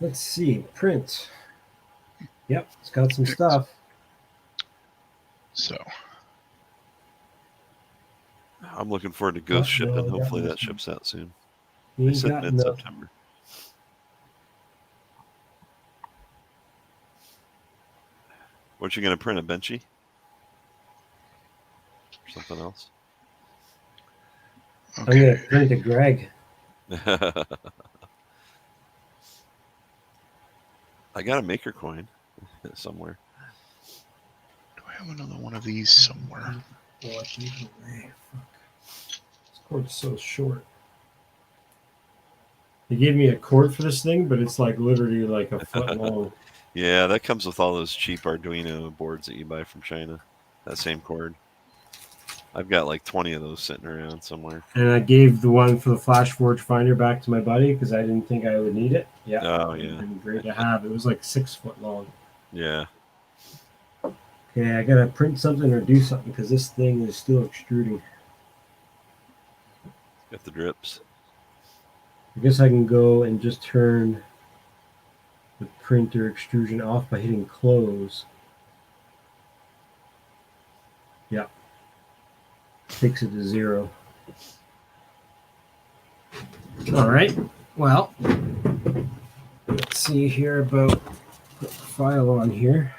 Let's see. Print. Yep, it's got some stuff. So I'm looking forward to Ghost shipping. No, Hopefully that ships out soon. You They ain't said got mid-September. What you gonna print, a Benchy? Or something else? Okay. I'm gonna print a Greg. I got a maker coin somewhere. Do I have another one of these somewhere? Oh, this cord's so short. They gave me a cord for this thing, but it's like literally like a foot long. Yeah, that comes with all those cheap Arduino boards that you buy from China. That same cord. I've got like 20 of those sitting around somewhere. And I gave the one for the Flash Forge Finder back to my buddy because I didn't think I would need it. Yeah. Oh, yeah. Been great to have. It was like 6 foot long. Yeah. Okay, I gotta print something or do something because this thing is still extruding. Got the drips. I guess I can go and just turn the printer extrusion off by hitting close. Yeah. Takes it to 0. All right. Well, let's see here about the file on here.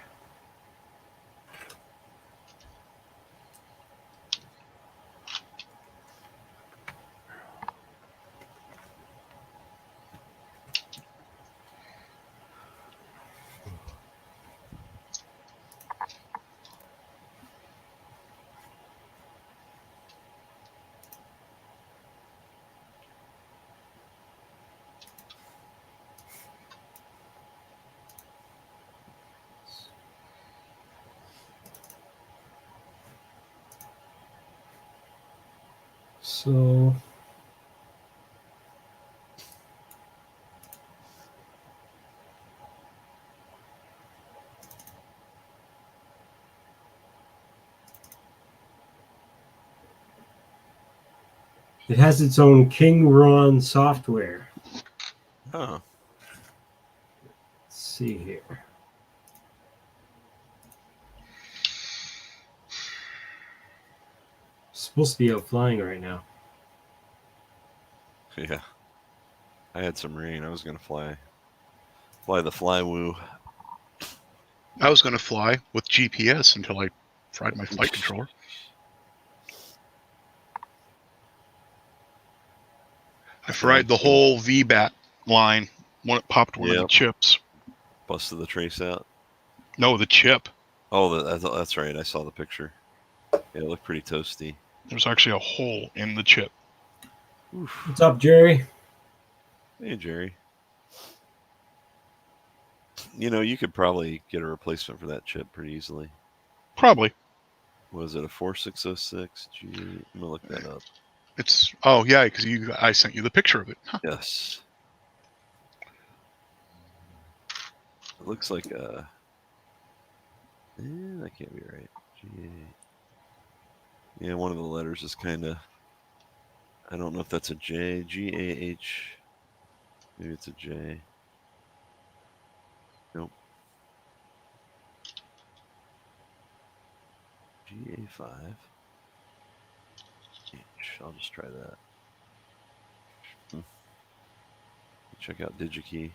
So it has its own Kingroon software. Huh. Let's see here. It's supposed to be out flying right now. Yeah. I had some rain. I was going to fly the fly woo. I was going to fly with GPS until I fried my flight controller. I fried the whole VBAT line when it popped one of the chips. Busted the trace out? No, the chip. Oh, that's right. I saw the picture. Yeah, it looked pretty toasty. There's actually a hole in the chip. Oof. What's up, Jerry? Hey, Jerry. You know, you could probably get a replacement for that chip pretty easily. Probably. Was it a 4606? Gee, I'm going to look that up. It's, oh, yeah, because I sent you the picture of it. Huh. Yes. It looks like a... that can't be right. G-A... Yeah, one of the letters is kind of... I don't know if that's a J. G-A-H... Maybe it's a J. Nope. GA5. H. I'll just try that. Check out DigiKey.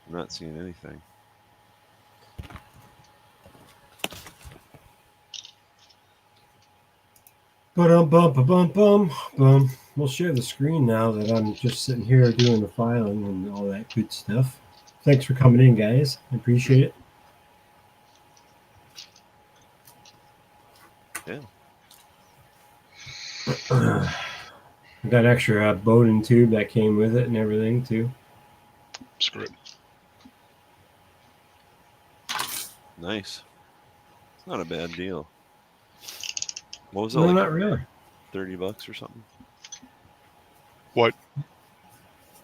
I'm not seeing anything. Bum. We'll share the screen now that I'm just sitting here doing the filing and all that good stuff. Thanks for coming in, guys. I appreciate it. Yeah. I got extra Bowden tube that came with it and everything too. Screw it. Nice. It's not a bad deal. What was it No, like? not really. $30 or something? What?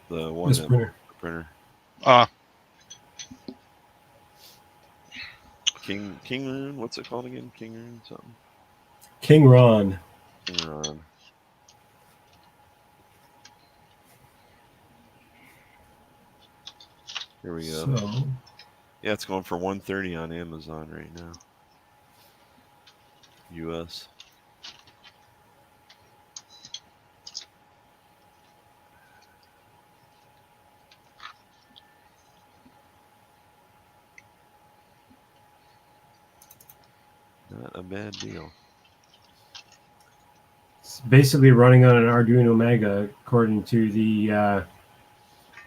The one This that printer. the printer. Kingroon, what's it called again? Kingroon something? Kingroon. Kingroon. Here we go. So, Yeah, it's going for $130 on Amazon right now. US. Not a bad deal. it's basically running on an Arduino Mega according to the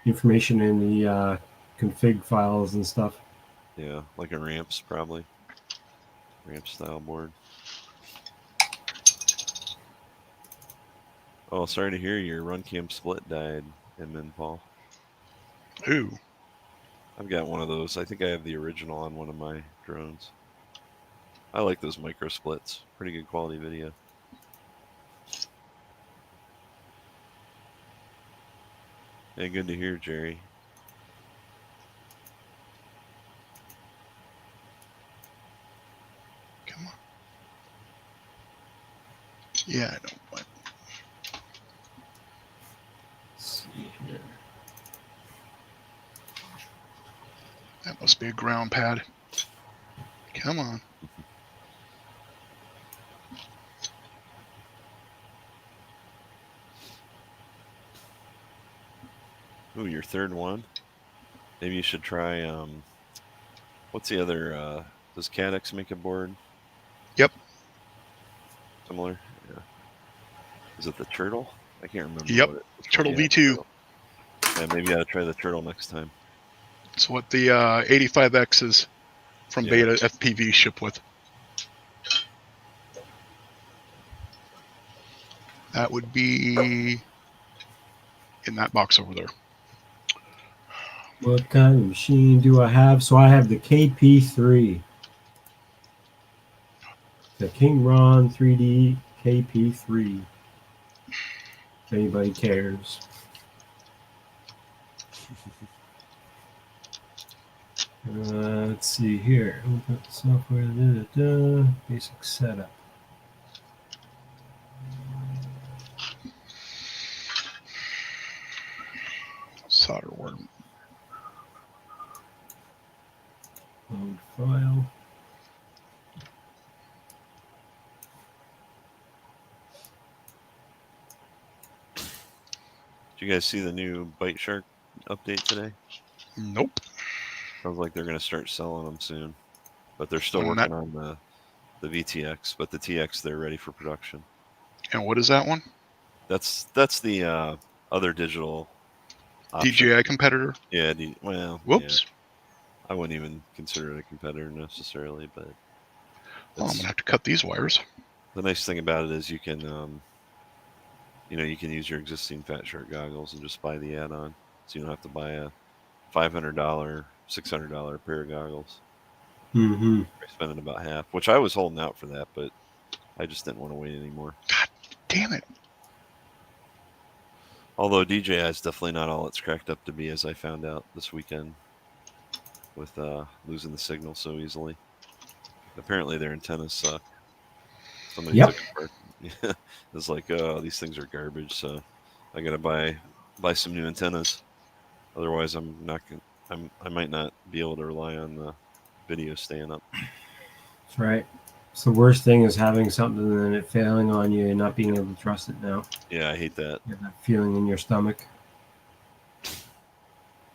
information in the config files and stuff. Yeah, like a ramps probably. Ramp style board. Oh, sorry to hear your RunCam split died, and then Paul. Ooh. I've got one of those. I think I have the original on one of my drones. I like those micro splits. Pretty good quality video. Hey, good to hear, Jerry. Come on. Yeah, I don't want. Let's see here. That must be a ground pad. Come on. Ooh, your third one? Maybe you should try, what's the other, does Cadex make a board? Yep. Similar? Yeah. Is it the turtle? I can't remember. Yep. What it, Turtle yeah, V2. turtle. Yeah, maybe I ought to try the turtle next time. It's what the 85Xs from Yeah. Beta FPV ship with. That would be in that box over there. What kind of machine do I have? So I have the KP3. The Kingroon 3D KP3. If anybody cares. Let's see here. Open up the software. Basic setup. Solder worm. Load file. Did you guys see the new Bite Shark update today? Nope. Sounds like they're going to start selling them soon. But they're still And working on the VTX. But the TX, they're ready for production. And what is that one? That's the other digital option. DJI competitor? Yeah, well, Whoops. Yeah. I wouldn't even consider it a competitor necessarily, but Well, I'm going to have to cut these wires. the nice thing about it is you can, you can use your existing Fat Shark goggles and just buy the add-on. So you don't have to buy a $500, $600 pair of goggles. Mm-hmm. I spending about half, which I was holding out for that, but I just didn't want to wait anymore. God damn it. Although DJI is definitely not all it's cracked up to be, as I found out this weekend with losing the signal so easily. Apparently their antennas suck. Somebody took it apart. Yeah, it's like, oh, these things are garbage, so I gotta buy some new antennas. Otherwise, I might not be able to rely on the video staying up. That's right. It's the worst thing is having something and then it failing on you and not being able to trust it now. Yeah, I hate that. You have that feeling in your stomach.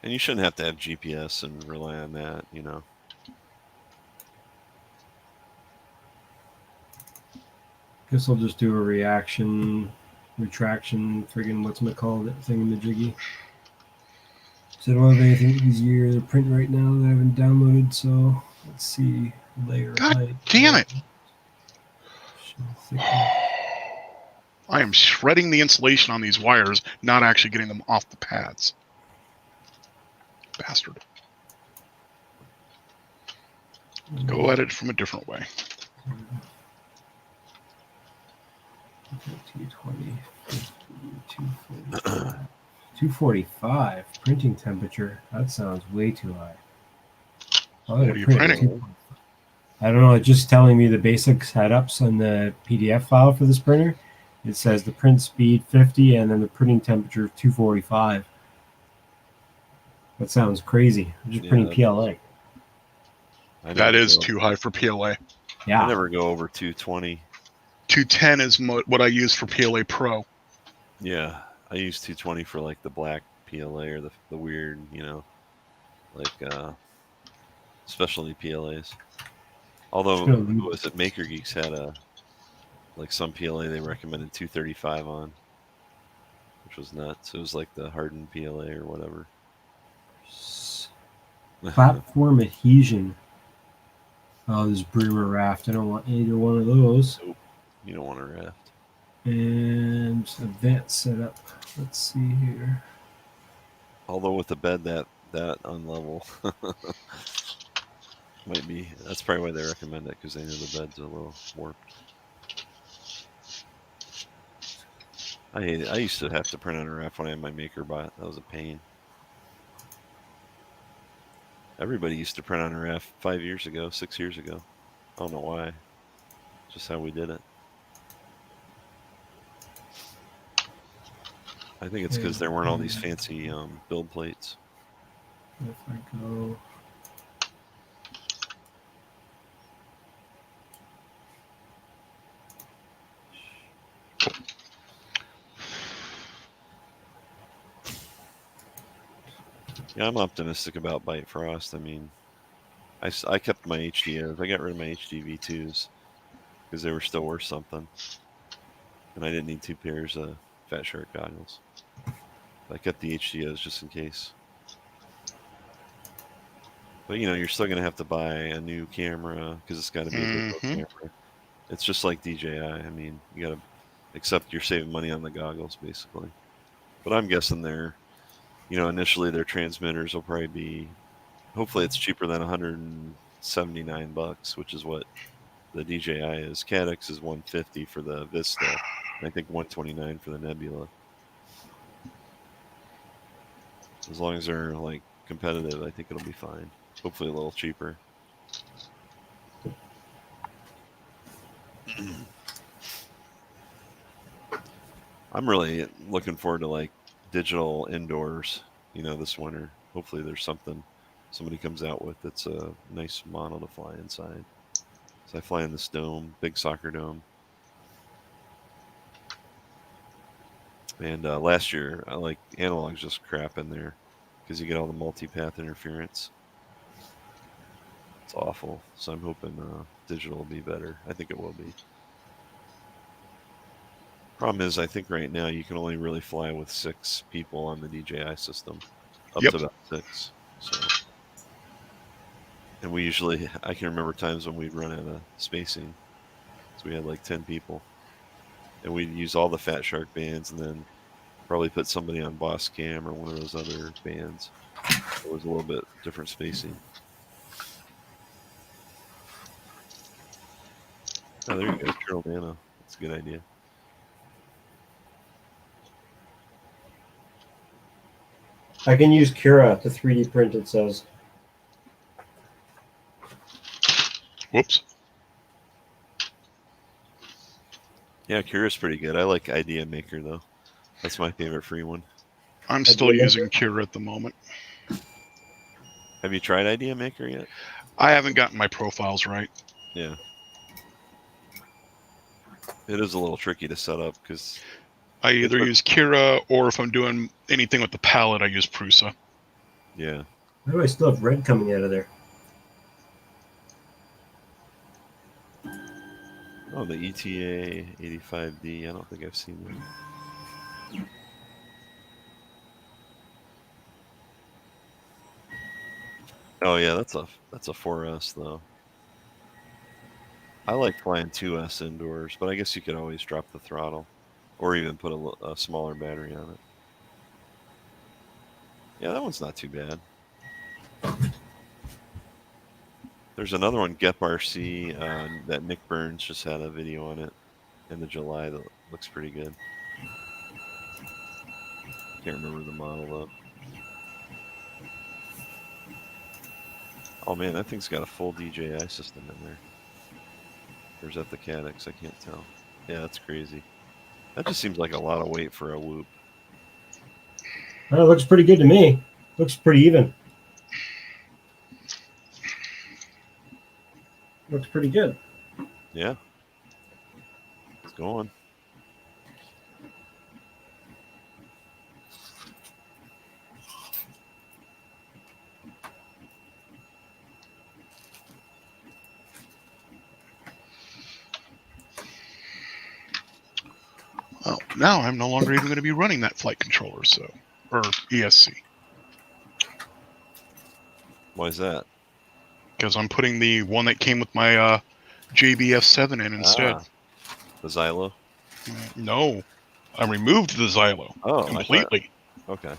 And you shouldn't have to have GPS and rely on that, Guess I'll just do a retraction, friggin' whatchamacallit, thingamajiggy. So I don't have anything easier to print right now that I haven't downloaded, so let's see. Layer God height. damn it. I am shredding the insulation on these wires, not actually getting them off the pads. Bastard. Go at it from a different way. 220, 245. 245 printing temperature. That sounds way too high. What are you printing? I don't know. It's just telling me the basic setups on the PDF file for this printer. It says the print speed 50 and then the printing temperature 245. That sounds crazy. I'm just printing PLA. That is too high for PLA. Yeah. I never go over 220. 210 is what I use for PLA Pro. Yeah, I use 220 for like the black PLA or the weird, like specialty PLAs. Although, who was it? Maker Geeks had some PLA they recommended 235 on, which was nuts. It was like the hardened PLA or whatever. Platform adhesion. Oh, this Brewer raft. I don't want either one of those. Nope. You don't want a raft. And advanced setup. Let's see here. Although with the bed that unlevel might be. That's probably why they recommend it, because they know the bed's a little warped. I hate it. I used to have to print on a raft when I had my MakerBot. That was a pain. Everybody used to print on a raft 5 years ago, 6 years ago. I don't know why. Just how we did it. I think it's because there weren't all these fancy build plates. If I go... Yeah, I'm optimistic about Bite Frost. I mean, I kept my HDOs. I got rid of my HDV2s because they were still worth something. And I didn't need 2 pairs of Fat Shark goggles. I kept the HDOs just in case. But, you're still going to have to buy a new camera because it's got to be a digital camera. It's just like DJI. I mean, you got to accept you're saving money on the goggles, basically. But I'm guessing initially their transmitters will probably be, hopefully it's cheaper than $179, which is what the DJI is. Caddx is $150 for the Vista, and I think $129 for the Nebula. As long as they're competitive, I think it'll be fine. Hopefully a little cheaper. I'm really looking forward to digital indoors, this winter. Hopefully there's somebody comes out with that's a nice model to fly inside. So I fly in this dome, big soccer dome. And last year, I like analog's just crap in there because you get all the multipath interference. It's awful. So I'm hoping digital will be better. I think it will be. Problem is, I think right now you can only really fly with 6 people on the DJI system, up to about 6. So, and I can remember times when we'd run out of spacing, so we had 10 people, and we'd use all the Fat Shark bands, and then probably put somebody on Boss Cam or one of those other bands. It was a little bit different spacing. Oh, there you go, Carol Nano. That's a good idea. I can use Cura to 3D print, it says. Whoops. Yeah, Cura's pretty good. I like Idea Maker, though. That's my favorite free one. I'm still using Cura at the moment. Have you tried Idea Maker yet? I haven't gotten my profiles right. Yeah. It is a little tricky to set up because I either use Cura or if I'm doing anything with the palette, I use Prusa. Yeah. Why do I still have red coming out of there? Oh, the ETA 85D. I don't think I've seen that. Oh yeah, that's a 4S though. I like flying 2S indoors, but I guess you could always drop the throttle or even put a smaller battery on it. Yeah, that one's not too bad. There's another one, Gep RC, that Nick Burns just had a video on it in the July that looks pretty good. Can't remember the model though. Oh man, that thing's got a full DJI system in there. Or is that the Caddx? I can't tell. Yeah, that's crazy. That just seems like a lot of weight for a Whoop. It looks pretty good to me. Looks pretty even. Looks pretty good. Yeah. It's going. Well, now I'm no longer even going to be running that flight controller, or ESC. Why is that? Because I'm putting the one that came with my JBF7 in instead. The Xylo? No, I removed the Xylo completely. Okay.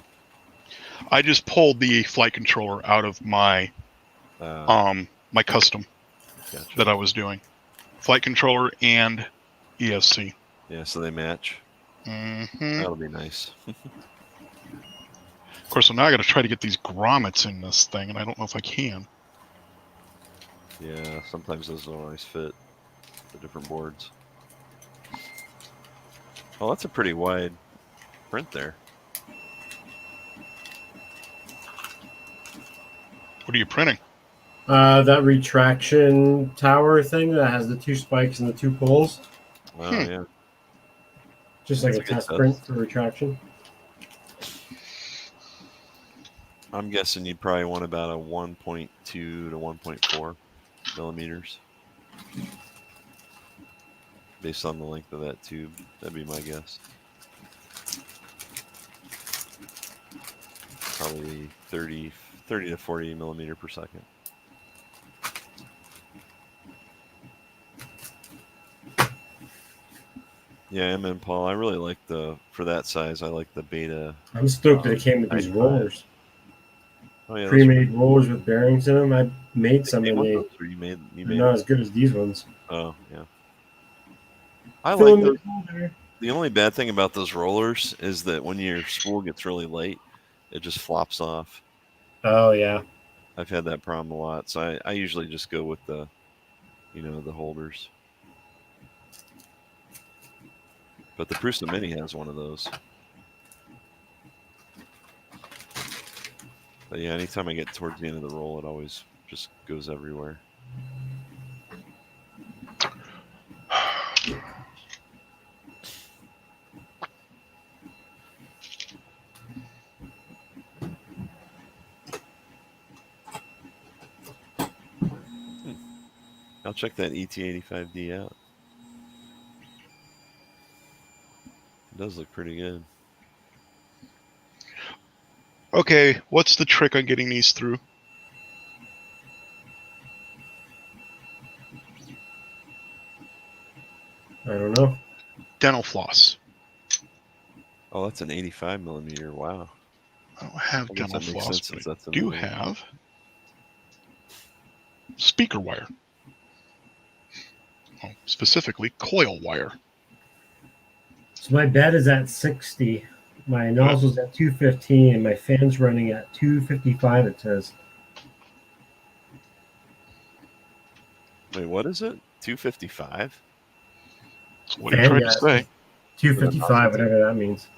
I just pulled the flight controller out of my my custom that I was doing. Flight controller and ESC. Yeah, so they match. Mm-hmm. That'll be nice. Of course, so now I got to try to get these grommets in this thing, and I don't know if I can. Yeah, sometimes those don't always fit the different boards. Oh, that's a pretty wide print there. What are you printing? That retraction tower thing that has the 2 spikes and the 2 poles. Oh, yeah. Just like a test print for retraction. I'm guessing you'd probably want about a 1.2 to 1.4 millimeters. Based on the length of that tube. That'd be my guess. Probably 30 to 40 millimeter per second. Yeah, and Paul, I really like for that size, I like the Beta. I'm stoked that it came with these 95. rollers. Oh yeah, Pre-made rollers with bearings in them. I made some and those, or you made not as good as these ones. Oh yeah. I like those. The only bad thing about those rollers is that when your spool gets really light, it just flops off. Oh yeah. I've had that problem a lot, so I usually just go with the holders. But the Prusa Mini has one of those. But yeah, anytime I get towards the end of the roll, it always just goes everywhere. I'll check that ET85D out. It does look pretty good. Okay, what's the trick on getting these through? I don't know. Dental floss. Oh, that's an 85 millimeter. Wow. I don't have dental floss, but I do have speaker wire. Oh, specifically coil wire. So my bed is at 60. My nozzle's at 215, and my fan's running at 255, it says. Wait, what is it? 255? What are you trying to say? 255, whatever that means.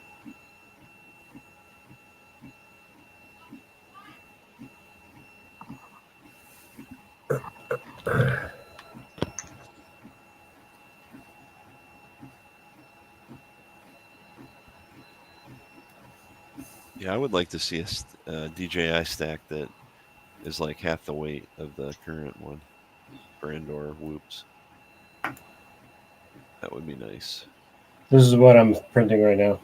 Yeah, I would like to see a DJI stack that is like half the weight of the current one for indoor whoops. That would be nice. This is what I'm printing right now.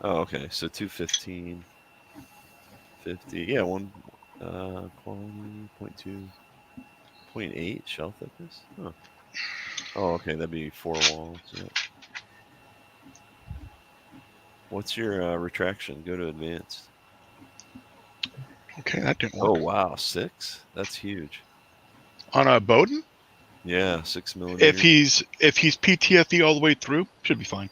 Oh, okay. So 215, 50. Yeah, quality 0.2, 0.8 shell thickness. Huh. Oh, okay. That'd be 4 walls. Yeah. What's your retraction? Go to advanced. Okay, that didn't work. Oh wow, 6. That's huge. On a Bowden? Yeah, 6 millimeters. If he's PTFE all the way through, should be fine.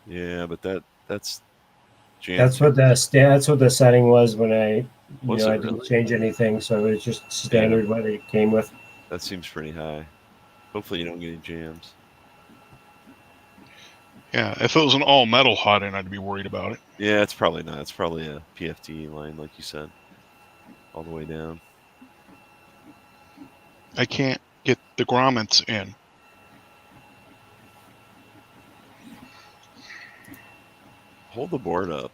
Yeah, but that's jam. That's what the setting was when I Was I it didn't really? change anything, so it was just standard what it came with. That seems pretty high. Hopefully you don't get any jams. Yeah, if it was an all metal hot end, I'd be worried about it. Yeah, it's probably not. It's probably a PFT line, like you said, all the way down. I can't get the grommets in. Hold the board up.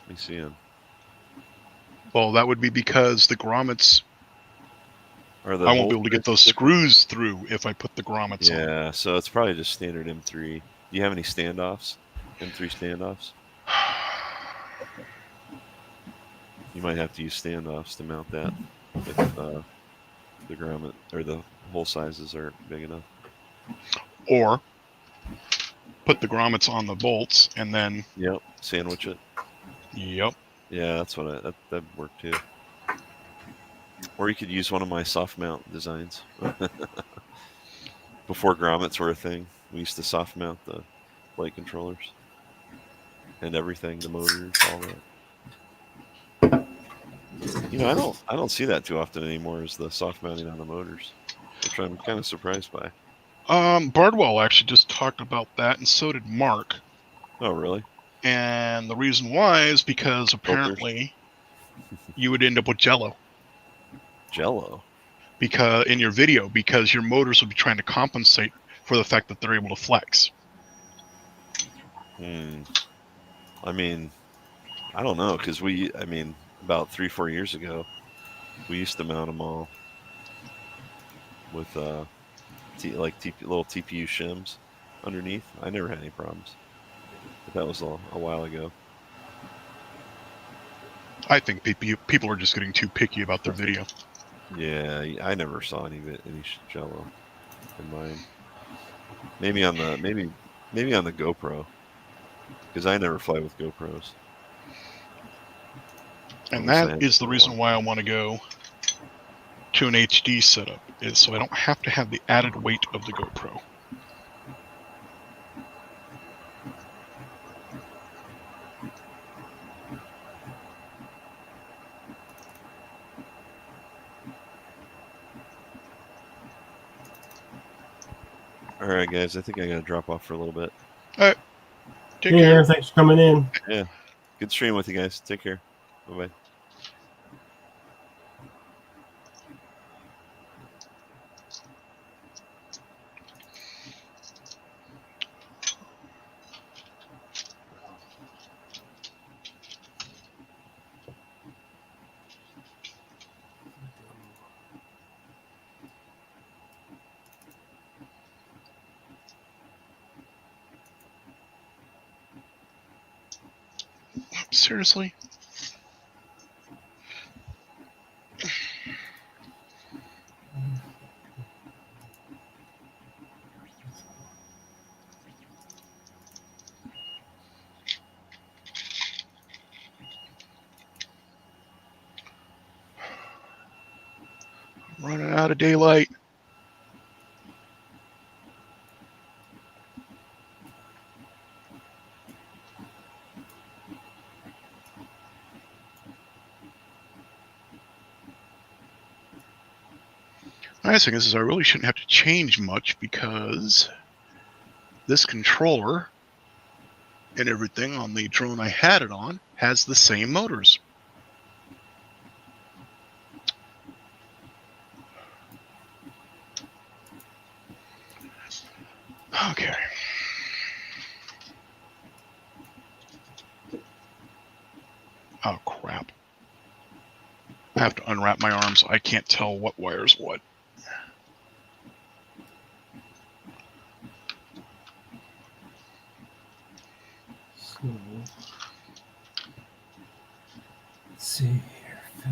Let me see him. Well, that would be because the grommets. I won't be able to get those screws through if I put the grommets on. Yeah, so it's probably just standard M3. Do you have any standoffs? M3 standoffs? You might have to use standoffs to mount that if the grommet or the hole sizes aren't big enough. Or put the grommets on the bolts and then. Yep, sandwich it. Yep. Yeah, that's what that'd work too. Or you could use one of my soft mount designs. Before grommets were a thing, we used to soft mount the flight controllers and everything, the motors, all that. I don't see that too often anymore. Is the soft mounting on the motors, which I'm kind of surprised by. Bardwell actually just talked about that, and so did Mark. Oh, really? And the reason why is because apparently you would end up with jello. Jello? Because in your video, because your motors will be trying to compensate for the fact that they're able to flex. I mean, I don't know, because about 3-4 years ago, we used to mount them all with little TPU shims underneath. I never had any problems, but that was a while ago. I think people are just getting too picky about their video. Yeah, I never saw any jello in mine. Maybe on the GoPro, because I never fly with GoPros. And that is the reason why I want to go to an HD setup, is so I don't have to have the added weight of the GoPro. All right, guys, I think I gotta drop off for a little bit. All right, take care. Thanks for coming in. Yeah, good stream with you guys. Take care. Bye bye. Seriously? Running out of daylight. Nice thing is I really shouldn't have to change much because this controller and everything on the drone I had it on has the same motors. Okay. Oh, crap. I have to unwrap my arms. I can't tell what wire's what. So, let's see here, Phil.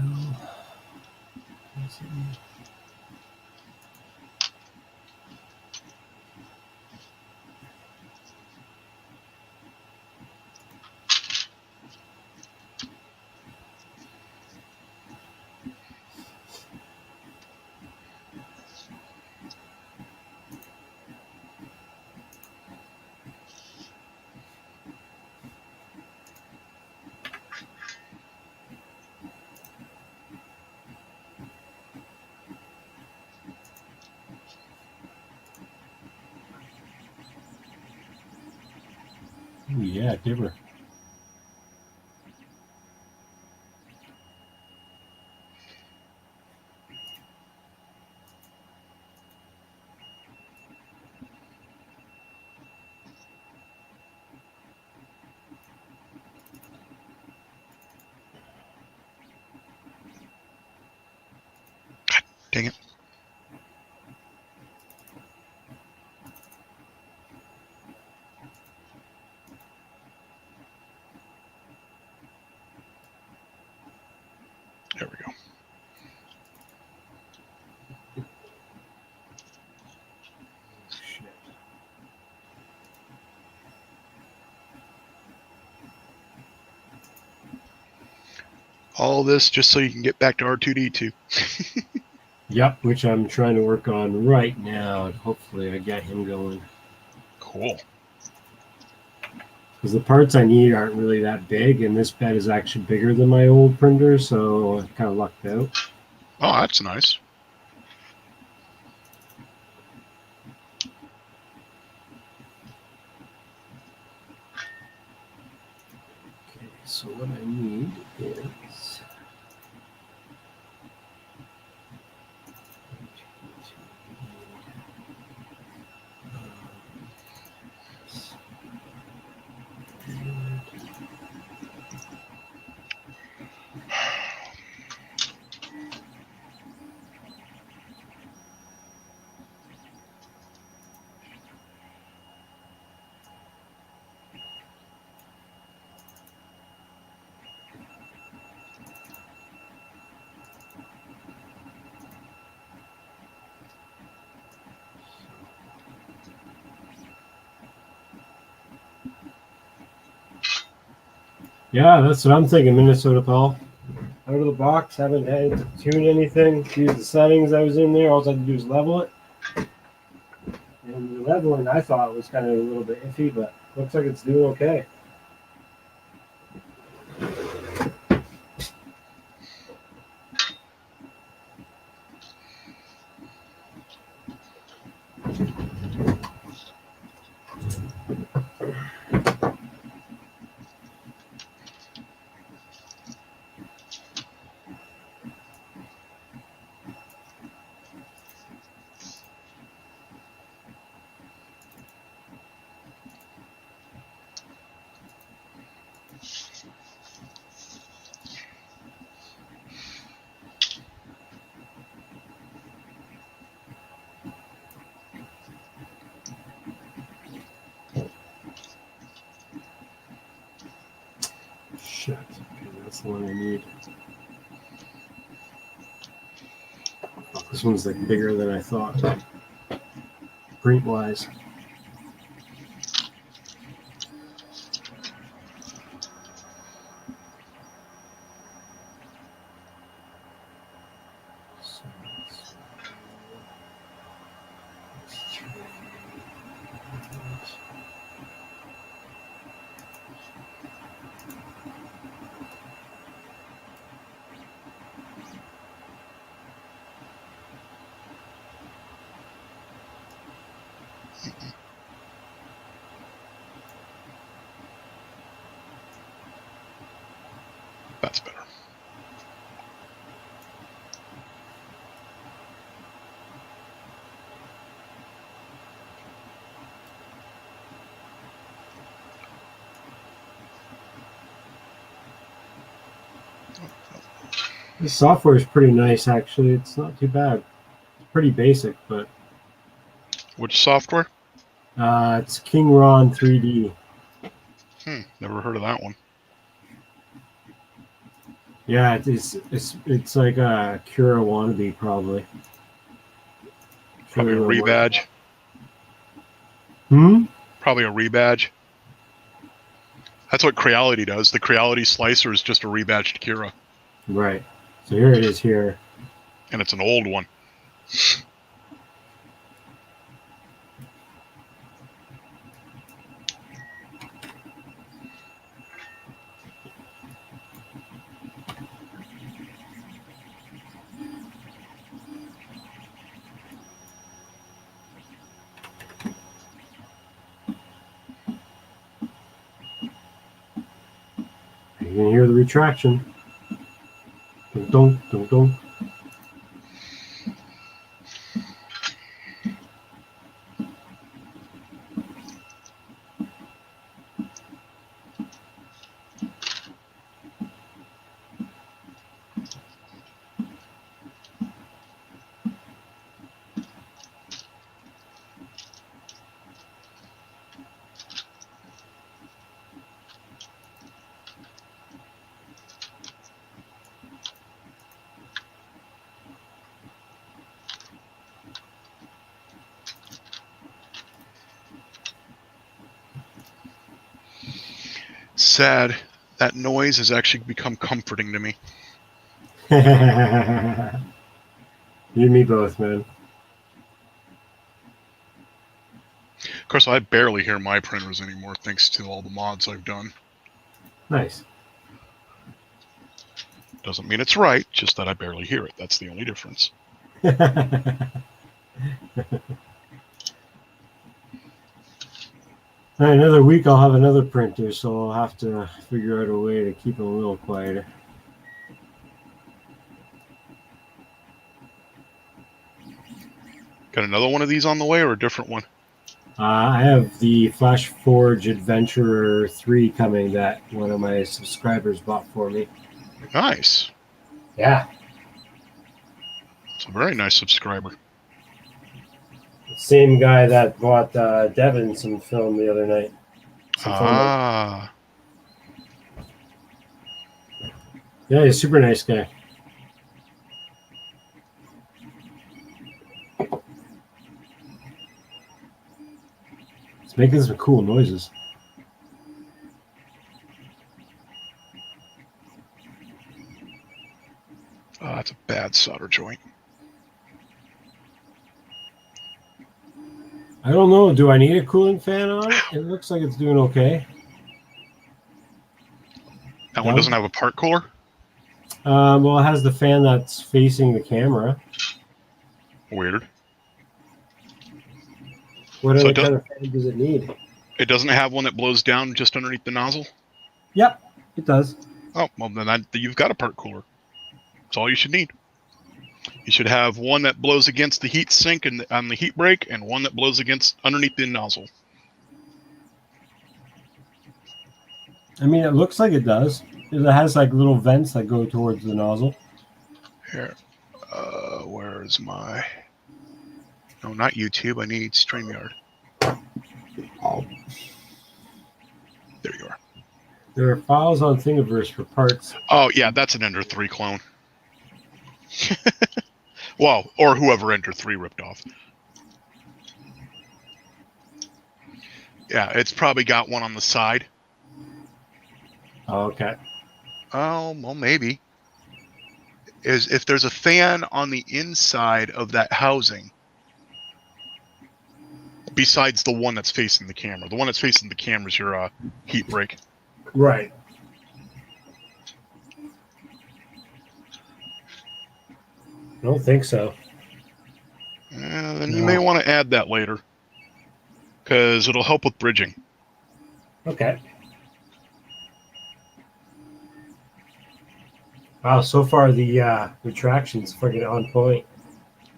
Ooh, yeah, dimmer. Dang it. There we go. Shit. All this just so you can get back to R2D2. Yep, which I'm trying to work on right now. Hopefully I get him going. Cool. Because the parts I need aren't really that big, and this bed is actually bigger than my old printer, so I kind of lucked out. Oh, that's nice. Okay, so what I need is... Yeah, that's what I'm thinking, Minnesota Paul. Out of the box, haven't had to tune anything, use the settings I was in there. All I had to do is level it. And the leveling I thought was kind of a little bit iffy, but looks like it's doing okay. Shit. Okay, that's the one I need. This one's like bigger than I thought, print wise. That's better. The software is pretty nice, actually. It's not too bad. It's pretty basic, but Which software? it's Kingroon 3D. Never heard of that one. Yeah, it's like a Cura wannabe, probably. Probably a rebadge. Probably a rebadge. That's what Creality does. The Creality slicer is just a rebadged Cura. Right. So here it is here. And it's an old one. can hear the retraction. Dun, dun, dun, dun. Sad. That noise has actually become comforting to me. You and me both, man. Of course, I barely hear my printers anymore thanks to all the mods I've done. Nice. Doesn't mean it's right, just that I barely hear it. That's the only difference. Another week I'll have another printer, so I'll have to figure out a way to keep them a little quieter. Got another one of these on the way or a different one? I have the FlashForge Adventurer 3 coming that one of my subscribers bought for me. Nice. Yeah. It's a very nice subscriber. Same guy that bought Devin some film the other night. Ah. Yeah, he's a super nice guy. It's making some cool noises. Oh, that's a bad solder joint. I don't know. Do I need a cooling fan on it? It looks like it's doing okay. That one doesn't have a part cooler? Well, it has the fan that's facing the camera. Weird. What other kind of fan does it need? It doesn't have one that blows down just underneath the nozzle? Yep, it does. Oh, well, then you've got a part cooler. That's all you should need. You should have one that blows against the heat sink and on the heat break, and one that blows against underneath the nozzle. I mean, it looks like it does. It has like little vents that go towards the nozzle. Here, where is my? No, not YouTube. I need StreamYard. Oh. There you are. There are files on Thingiverse for parts. Oh yeah, that's an Ender 3 clone. Well, or whoever Ender 3 ripped off. Yeah, it's probably got one on the side. Oh, okay. Oh, well, maybe. If there's a fan on the inside of that housing, besides the one that's facing the camera. The one that's facing the camera is your heat break. Right. I don't think so. Then you may want to add that later, because it'll help with bridging. Okay. Wow, so far the retraction's freaking on point.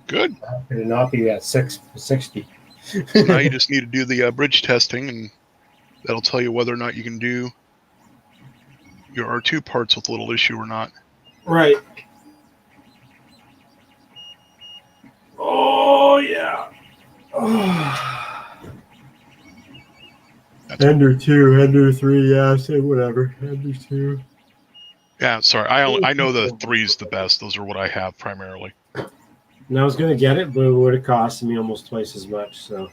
Good. Could it not be at 660? So now you just need to do the bridge testing, and that'll tell you whether or not you can do your R2 parts with a little issue or not. Right. Oh, yeah. Ender 2, Ender 3, yeah, say whatever. Ender 2. Yeah, sorry. I know the 3's the best. Those are what I have primarily. And I was going to get it, but it would have cost me almost twice as much, so.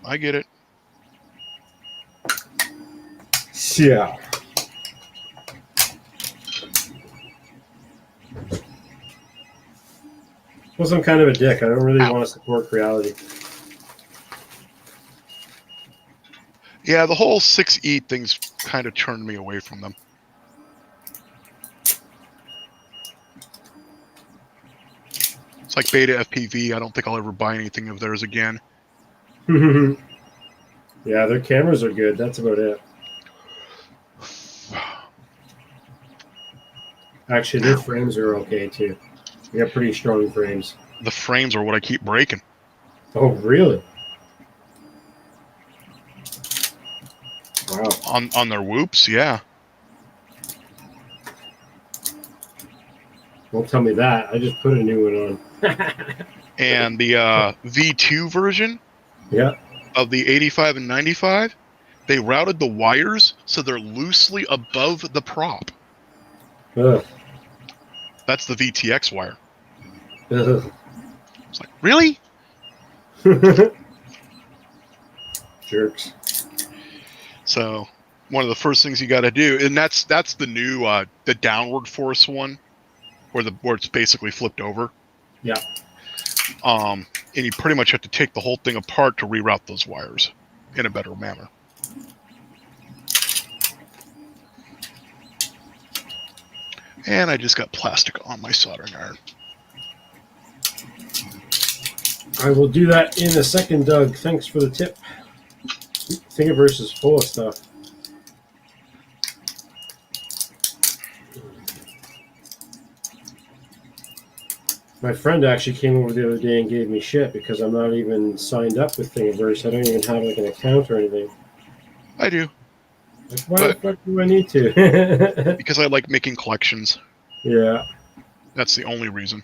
I get it. Yeah. Well, I'm kind of a dick. I don't really want to support Creality. Yeah, the whole 6E thing's kind of turned me away from them. It's like Beta FPV. I don't think I'll ever buy anything of theirs again. Yeah, their cameras are good. That's about it. Actually, their frames are okay too. They got pretty strong frames. The frames are what I keep breaking. Oh, really? Wow. On their whoops, yeah. Don't tell me that. I just put a new one on. And the V2 version Yeah. of the 85 and 95, they routed the wires so they're loosely above the prop. Ugh. That's the VTX wire. Ugh. It's like, really? Jerks. So one of the first things you got to do, and that's the new the downward force one, where it's basically flipped over. Yeah. And you pretty much have to take the whole thing apart to reroute those wires in a better manner. And I just got plastic on my soldering iron. I will do that in a second, Doug. Thanks for the tip. Thingiverse is full of stuff. My friend actually came over the other day and gave me shit because I'm not even signed up with Thingiverse. I don't even have like an account or anything. I do. Like, why the fuck do I need to? Because I like making collections. Yeah. That's the only reason.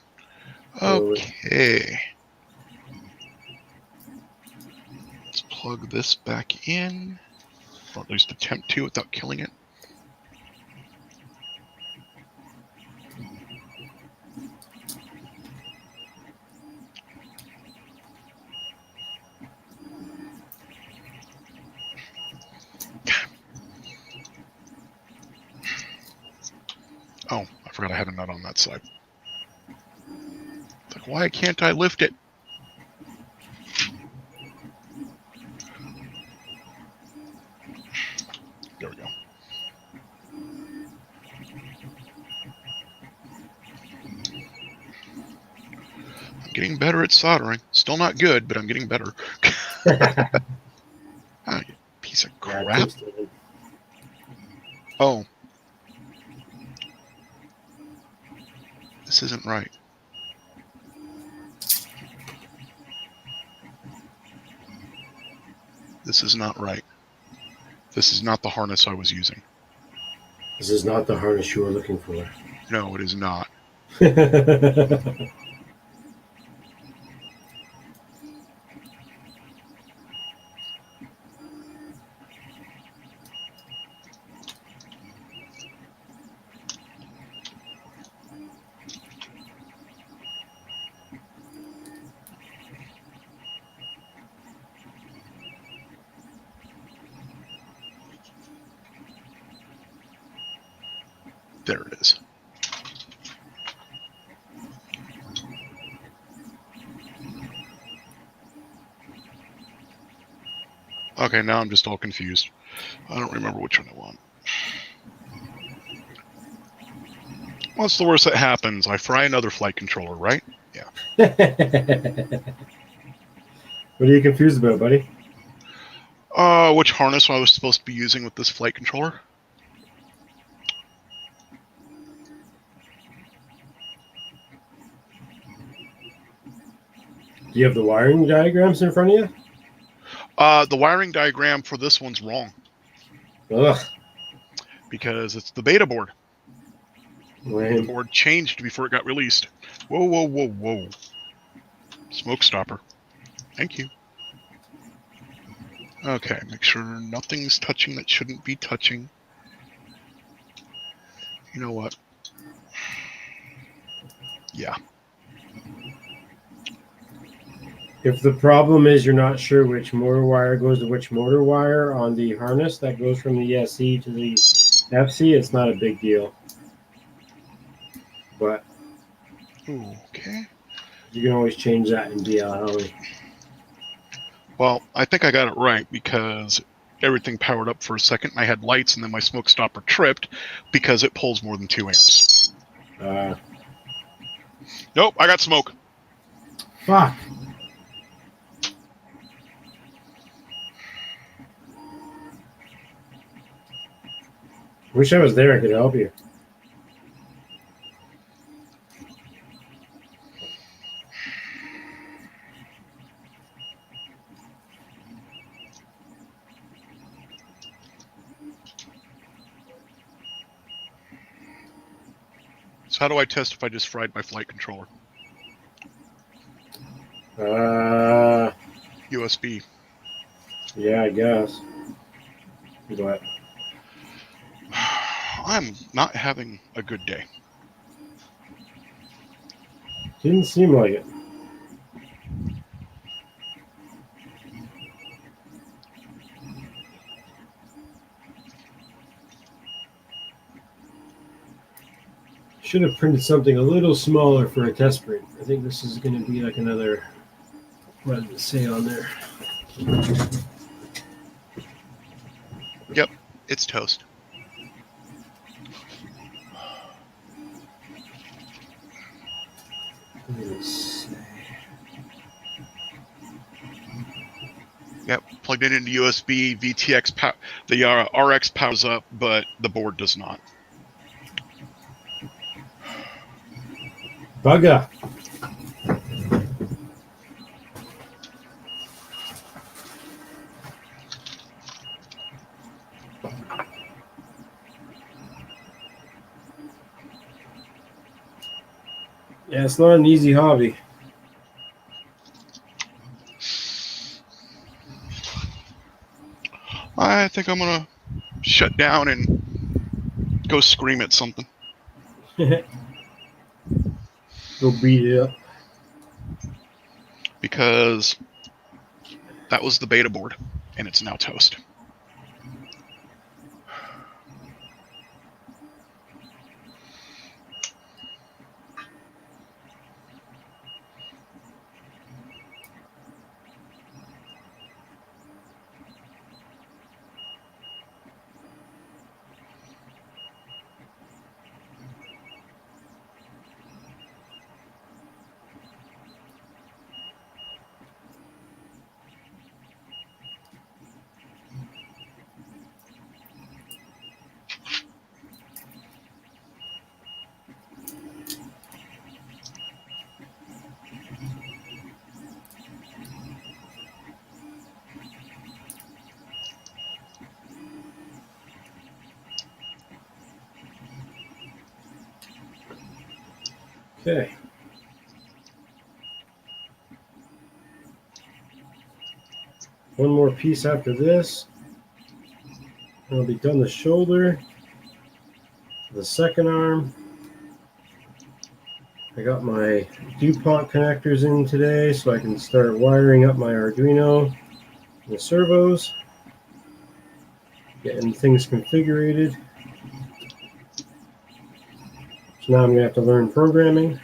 Totally. Okay. Let's plug this back in, or at least attempt to without killing it. Oh, I forgot I had a nut on that side. It's like, why can't I lift it? There we go. I'm getting better at soldering. Still not good, but I'm getting better. Ah, you piece of crap. Oh. This isn't right. This is not right. This is not the harness I was using. This is not the harness you were looking for. No, it is not. There it is. Okay, now I'm just all confused. I don't remember which one I want. What's the worst that happens? I fry another flight controller, right? Yeah. What are you confused about, buddy? Which harness I was supposed to be using with this flight controller? Do you have the wiring diagrams in front of you? The wiring diagram for this one's wrong. Ugh. Because it's the beta board. Lame. The board changed before it got released. Whoa, whoa, whoa, whoa. Smoke stopper. Thank you. Okay, make sure nothing's touching that shouldn't be touching. You know what? Yeah. If the problem is you're not sure which motor wire goes to which motor wire on the harness that goes from the SE to the FC, it's not a big deal. But Ooh, okay. you can always change that in DLL. Well, I think I got it right because everything powered up for a second. I had lights and then my smoke stopper tripped because it pulls more than 2 amps. Nope, I got smoke. Fuck. Wish I was there. I could help you. So how do I test if I just fried my flight controller? USB. Yeah, I guess. But I'm not having a good day. didn't seem like it. Should have printed something a little smaller for a test print. I think this is going to be like another. What did it say on there? Yep, it's toast. Yep, plugged it into USB. VTX the RX powers up, but the board does not. Bugger. Yeah, it's not an easy hobby. I think I'm gonna shut down and go scream at something. Go beat it up. Because that was the beta board, and it's now toast. Okay. One more piece after this. I'll be done the shoulder. The second arm. I got my DuPont connectors in today so I can start wiring up my Arduino, the servos, getting things configured. So now I'm going to have to learn programming.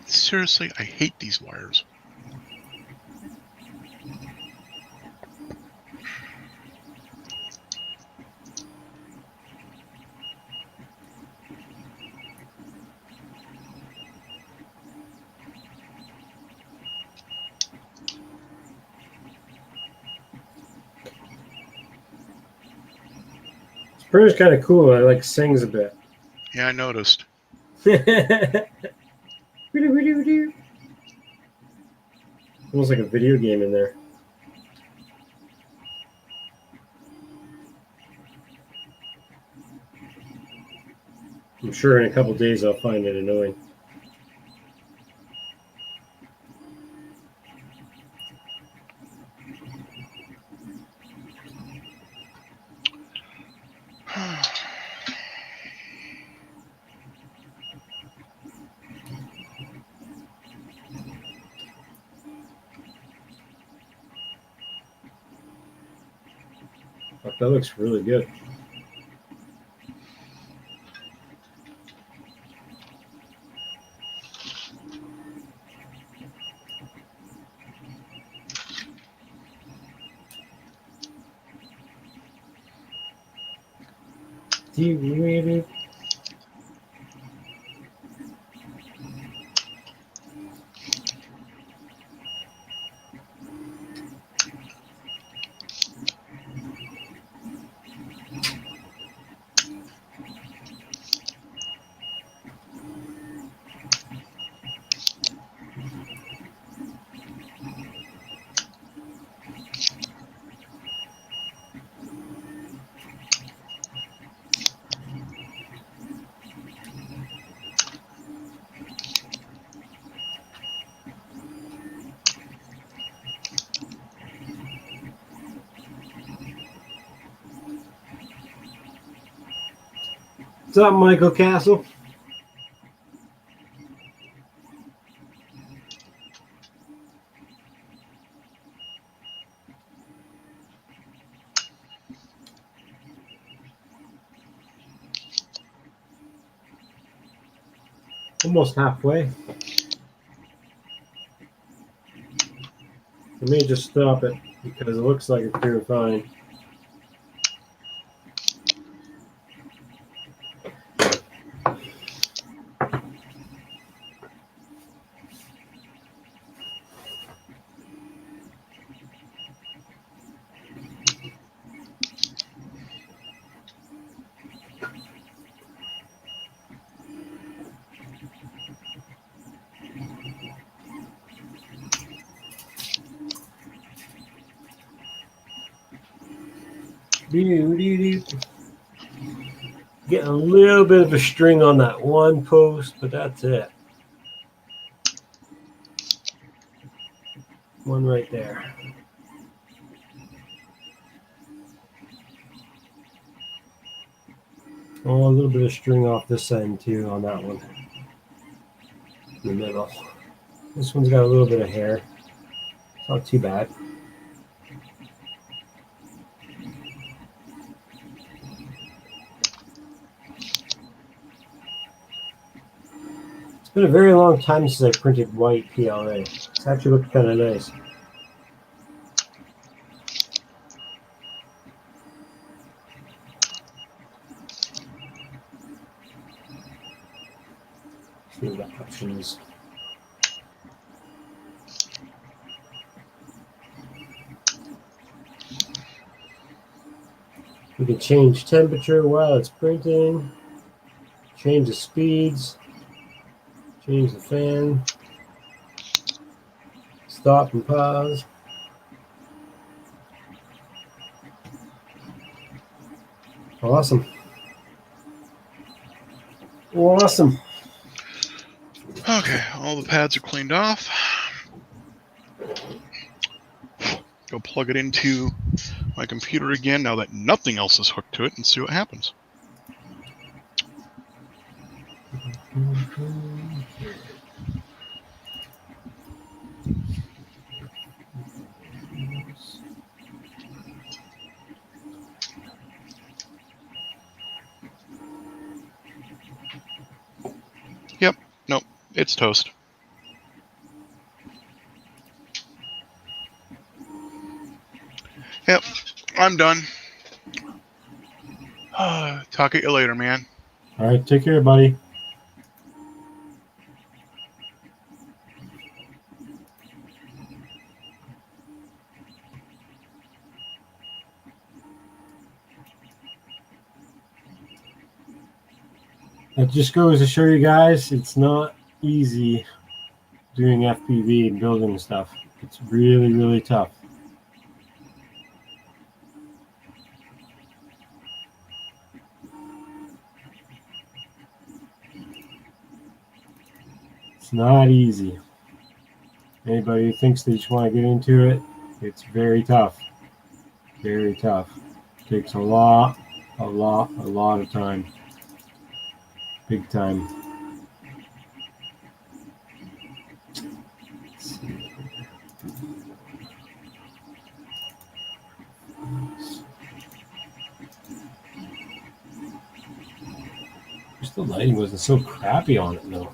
Seriously, I hate these wires. This printer's kind of cool. It like sings a bit. Yeah, I noticed. Almost like a video game in there. I'm sure in a couple days I'll find it annoying. But that looks really good. Do you read it? What's up, Michael Castle? Almost halfway. I may just stop it because it looks like it's doing fine. Getting a little bit of a string on that one post, but that's it. One right there. Oh, a little bit of string off this end too on that one. In the middle. This one's got a little bit of hair. It's not too bad. It's been a very long time since I printed white PLA. It's actually looked kind of nice. See what the options. We can change temperature while it's printing, change the speeds, change the fan, stop and pause. Awesome. Awesome. Okay, all the pads are cleaned off. Go plug it into my computer again now that nothing else is hooked to it and see what happens. Yep, nope, it's toast. Yep, I'm done. Talk at you later, man. All right, take care, buddy. It just goes to show you guys, it's not easy doing FPV and building stuff. It's really, really tough. It's not easy. Anybody who thinks they just want to get into it, it's very tough. Very tough. It takes a lot of time. Big time. The lighting wasn't so crappy on it though.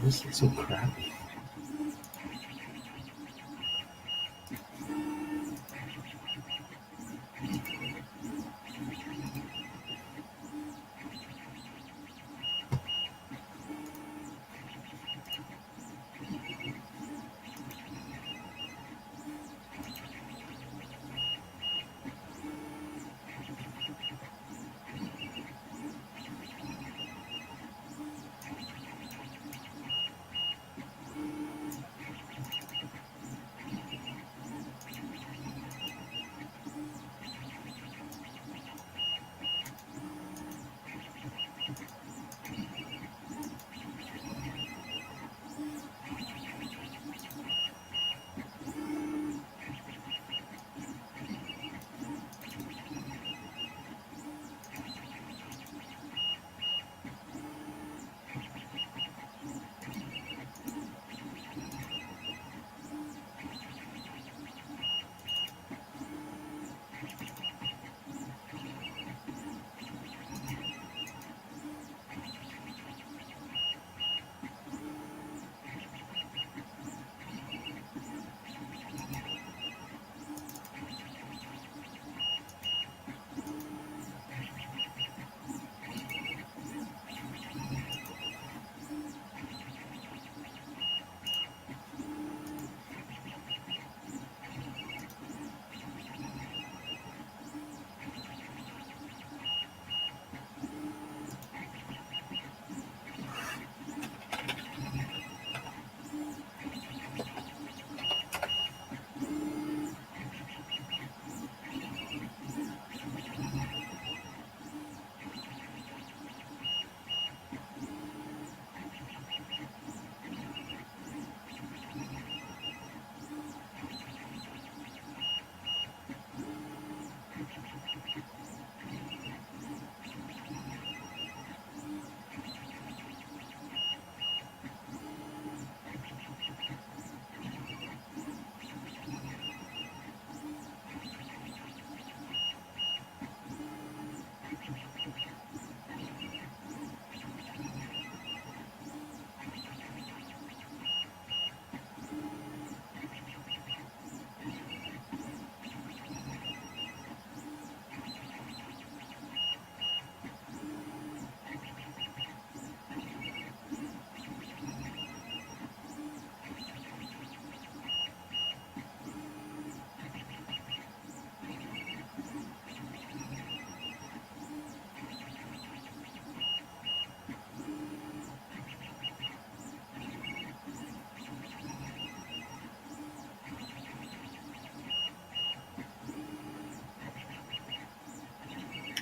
This is so crappy.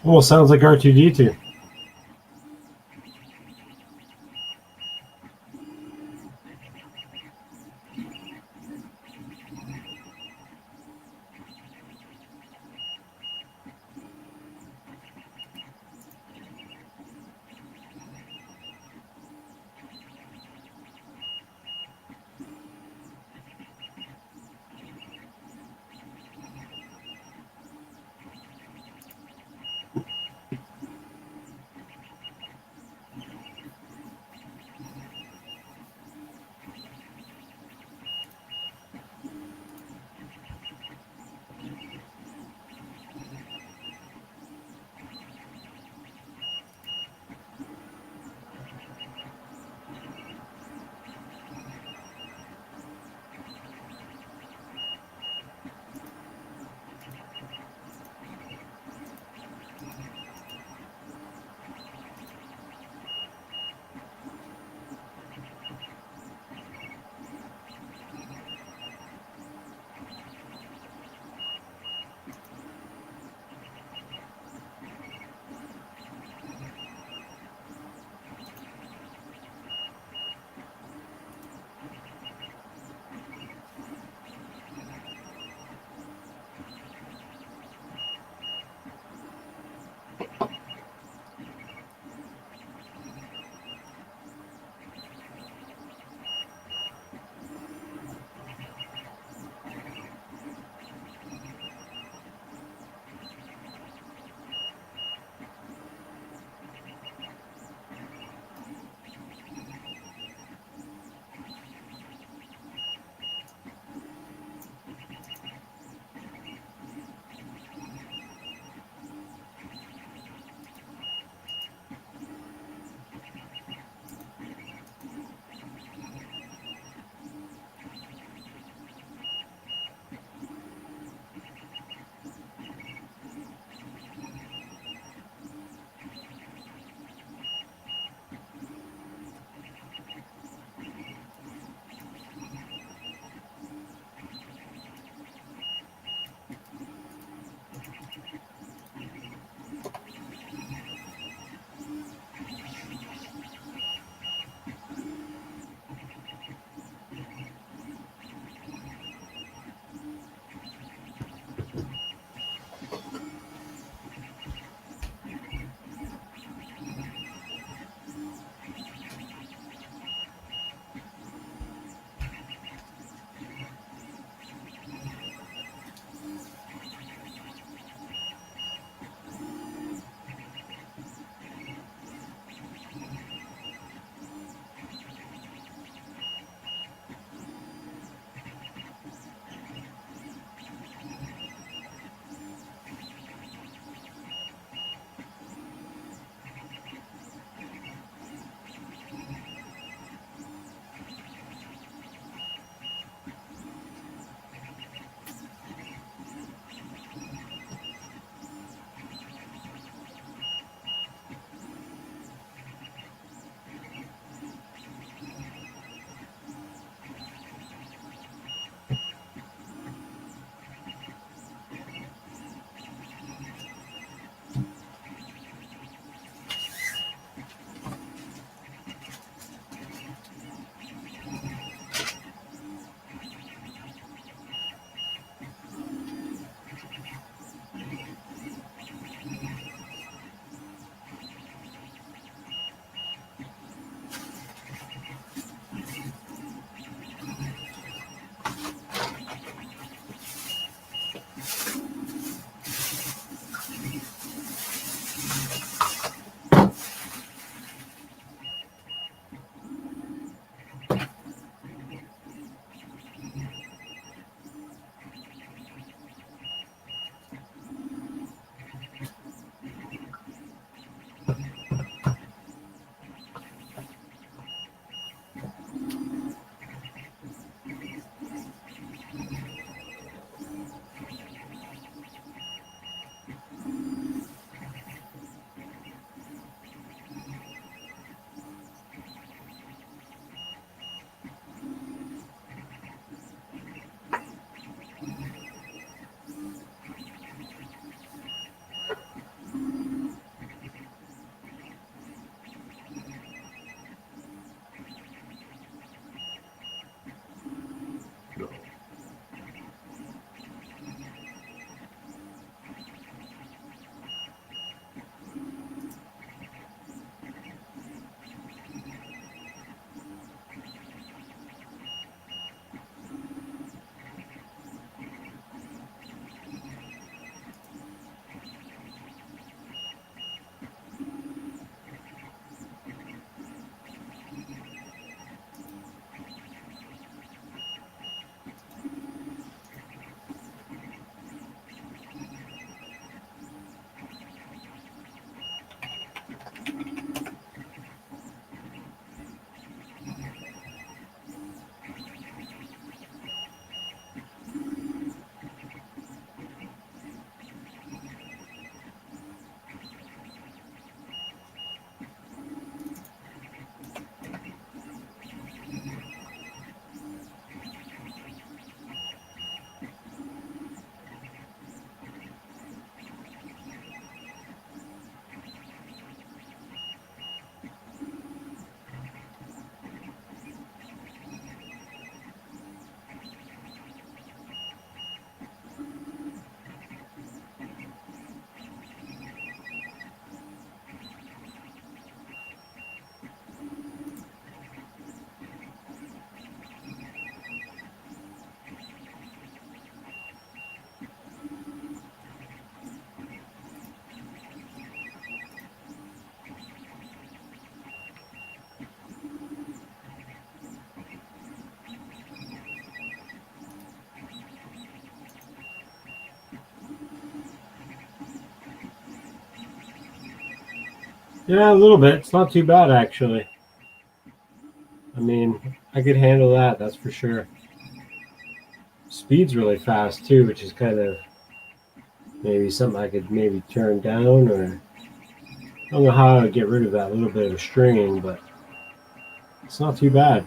Almost sounds like R2D2. Yeah, a little bit. It's not too bad, actually. I mean, I could handle that, that's for sure. Speed's really fast, too, which is kind of maybe something I could maybe turn down, or I don't know how I would get rid of that little bit of stringing, but it's not too bad.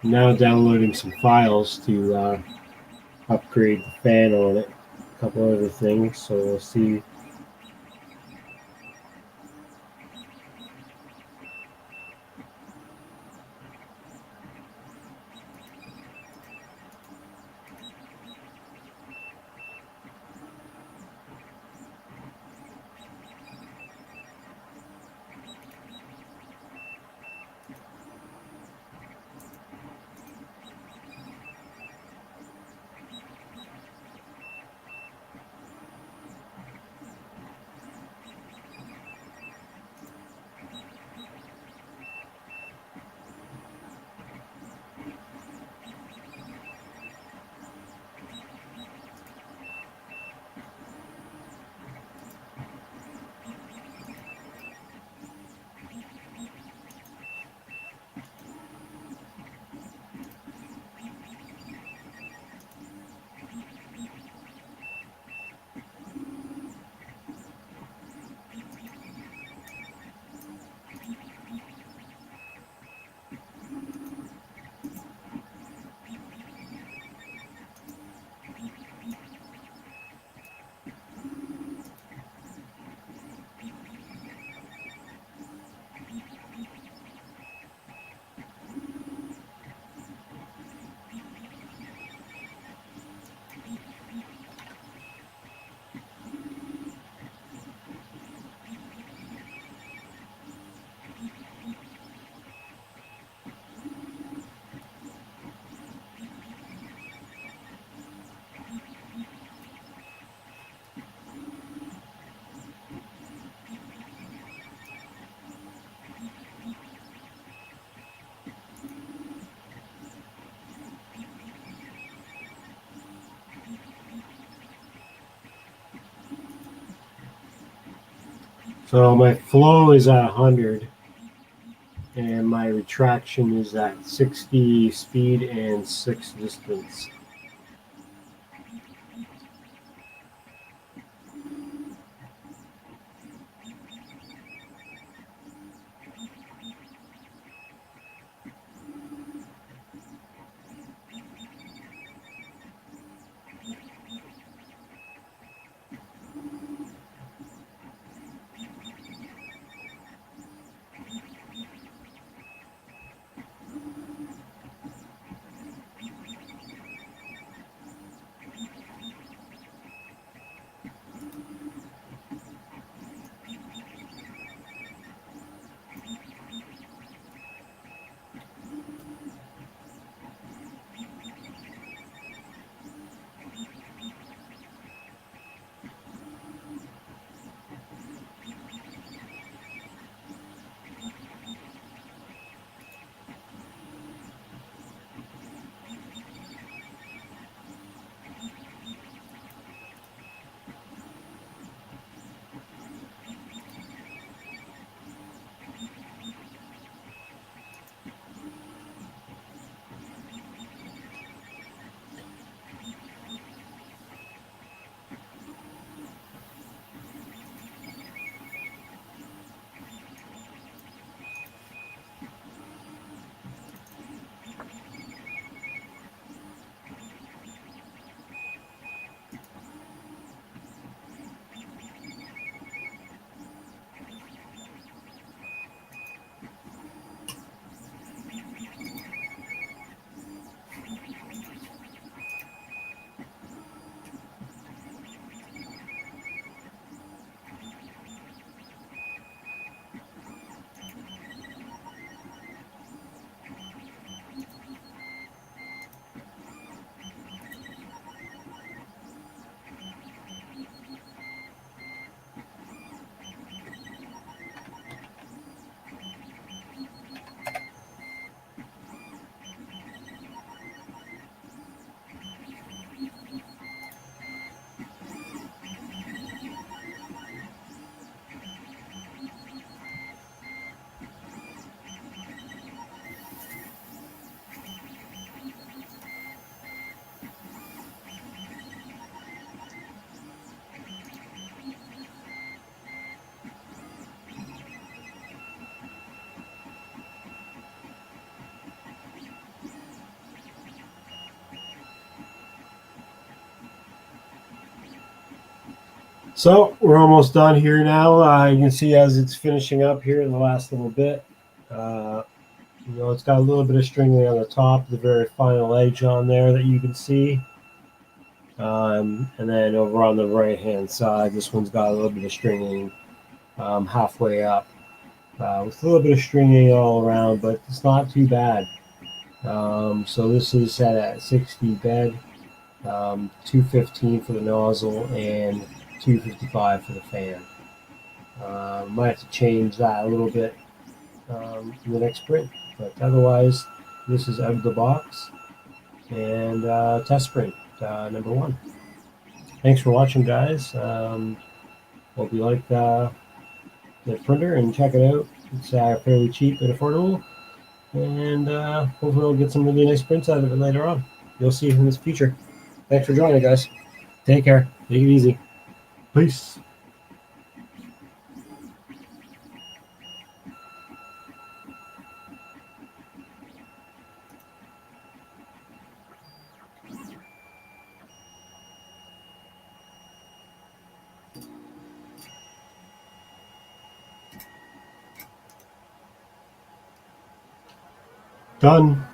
Now downloading some files to upgrade the fan on it, a couple other things, so we'll see. So my flow is at 100, and my retraction is at 60 speed and 6 distance. So we're almost done here now. You can see as it's finishing up here in the last little bit. It's got a little bit of stringing on the top, the very final edge on there that you can see. And then over on the right hand side, this one's got a little bit of stringing halfway up. With a little bit of stringing all around, but it's not too bad. So this is set at 60 bed, 215 for the nozzle, and 255 for the fan. Might have to change that a little bit in the next print, but otherwise, this is out of the box and test print number 1. Thanks for watching, guys. Hope you like the printer and check it out. It's fairly cheap and affordable, and hopefully we'll get some really nice prints out of it later on. You'll see in this future. Thanks for joining, guys. Take care. Take it easy. Peace. Done.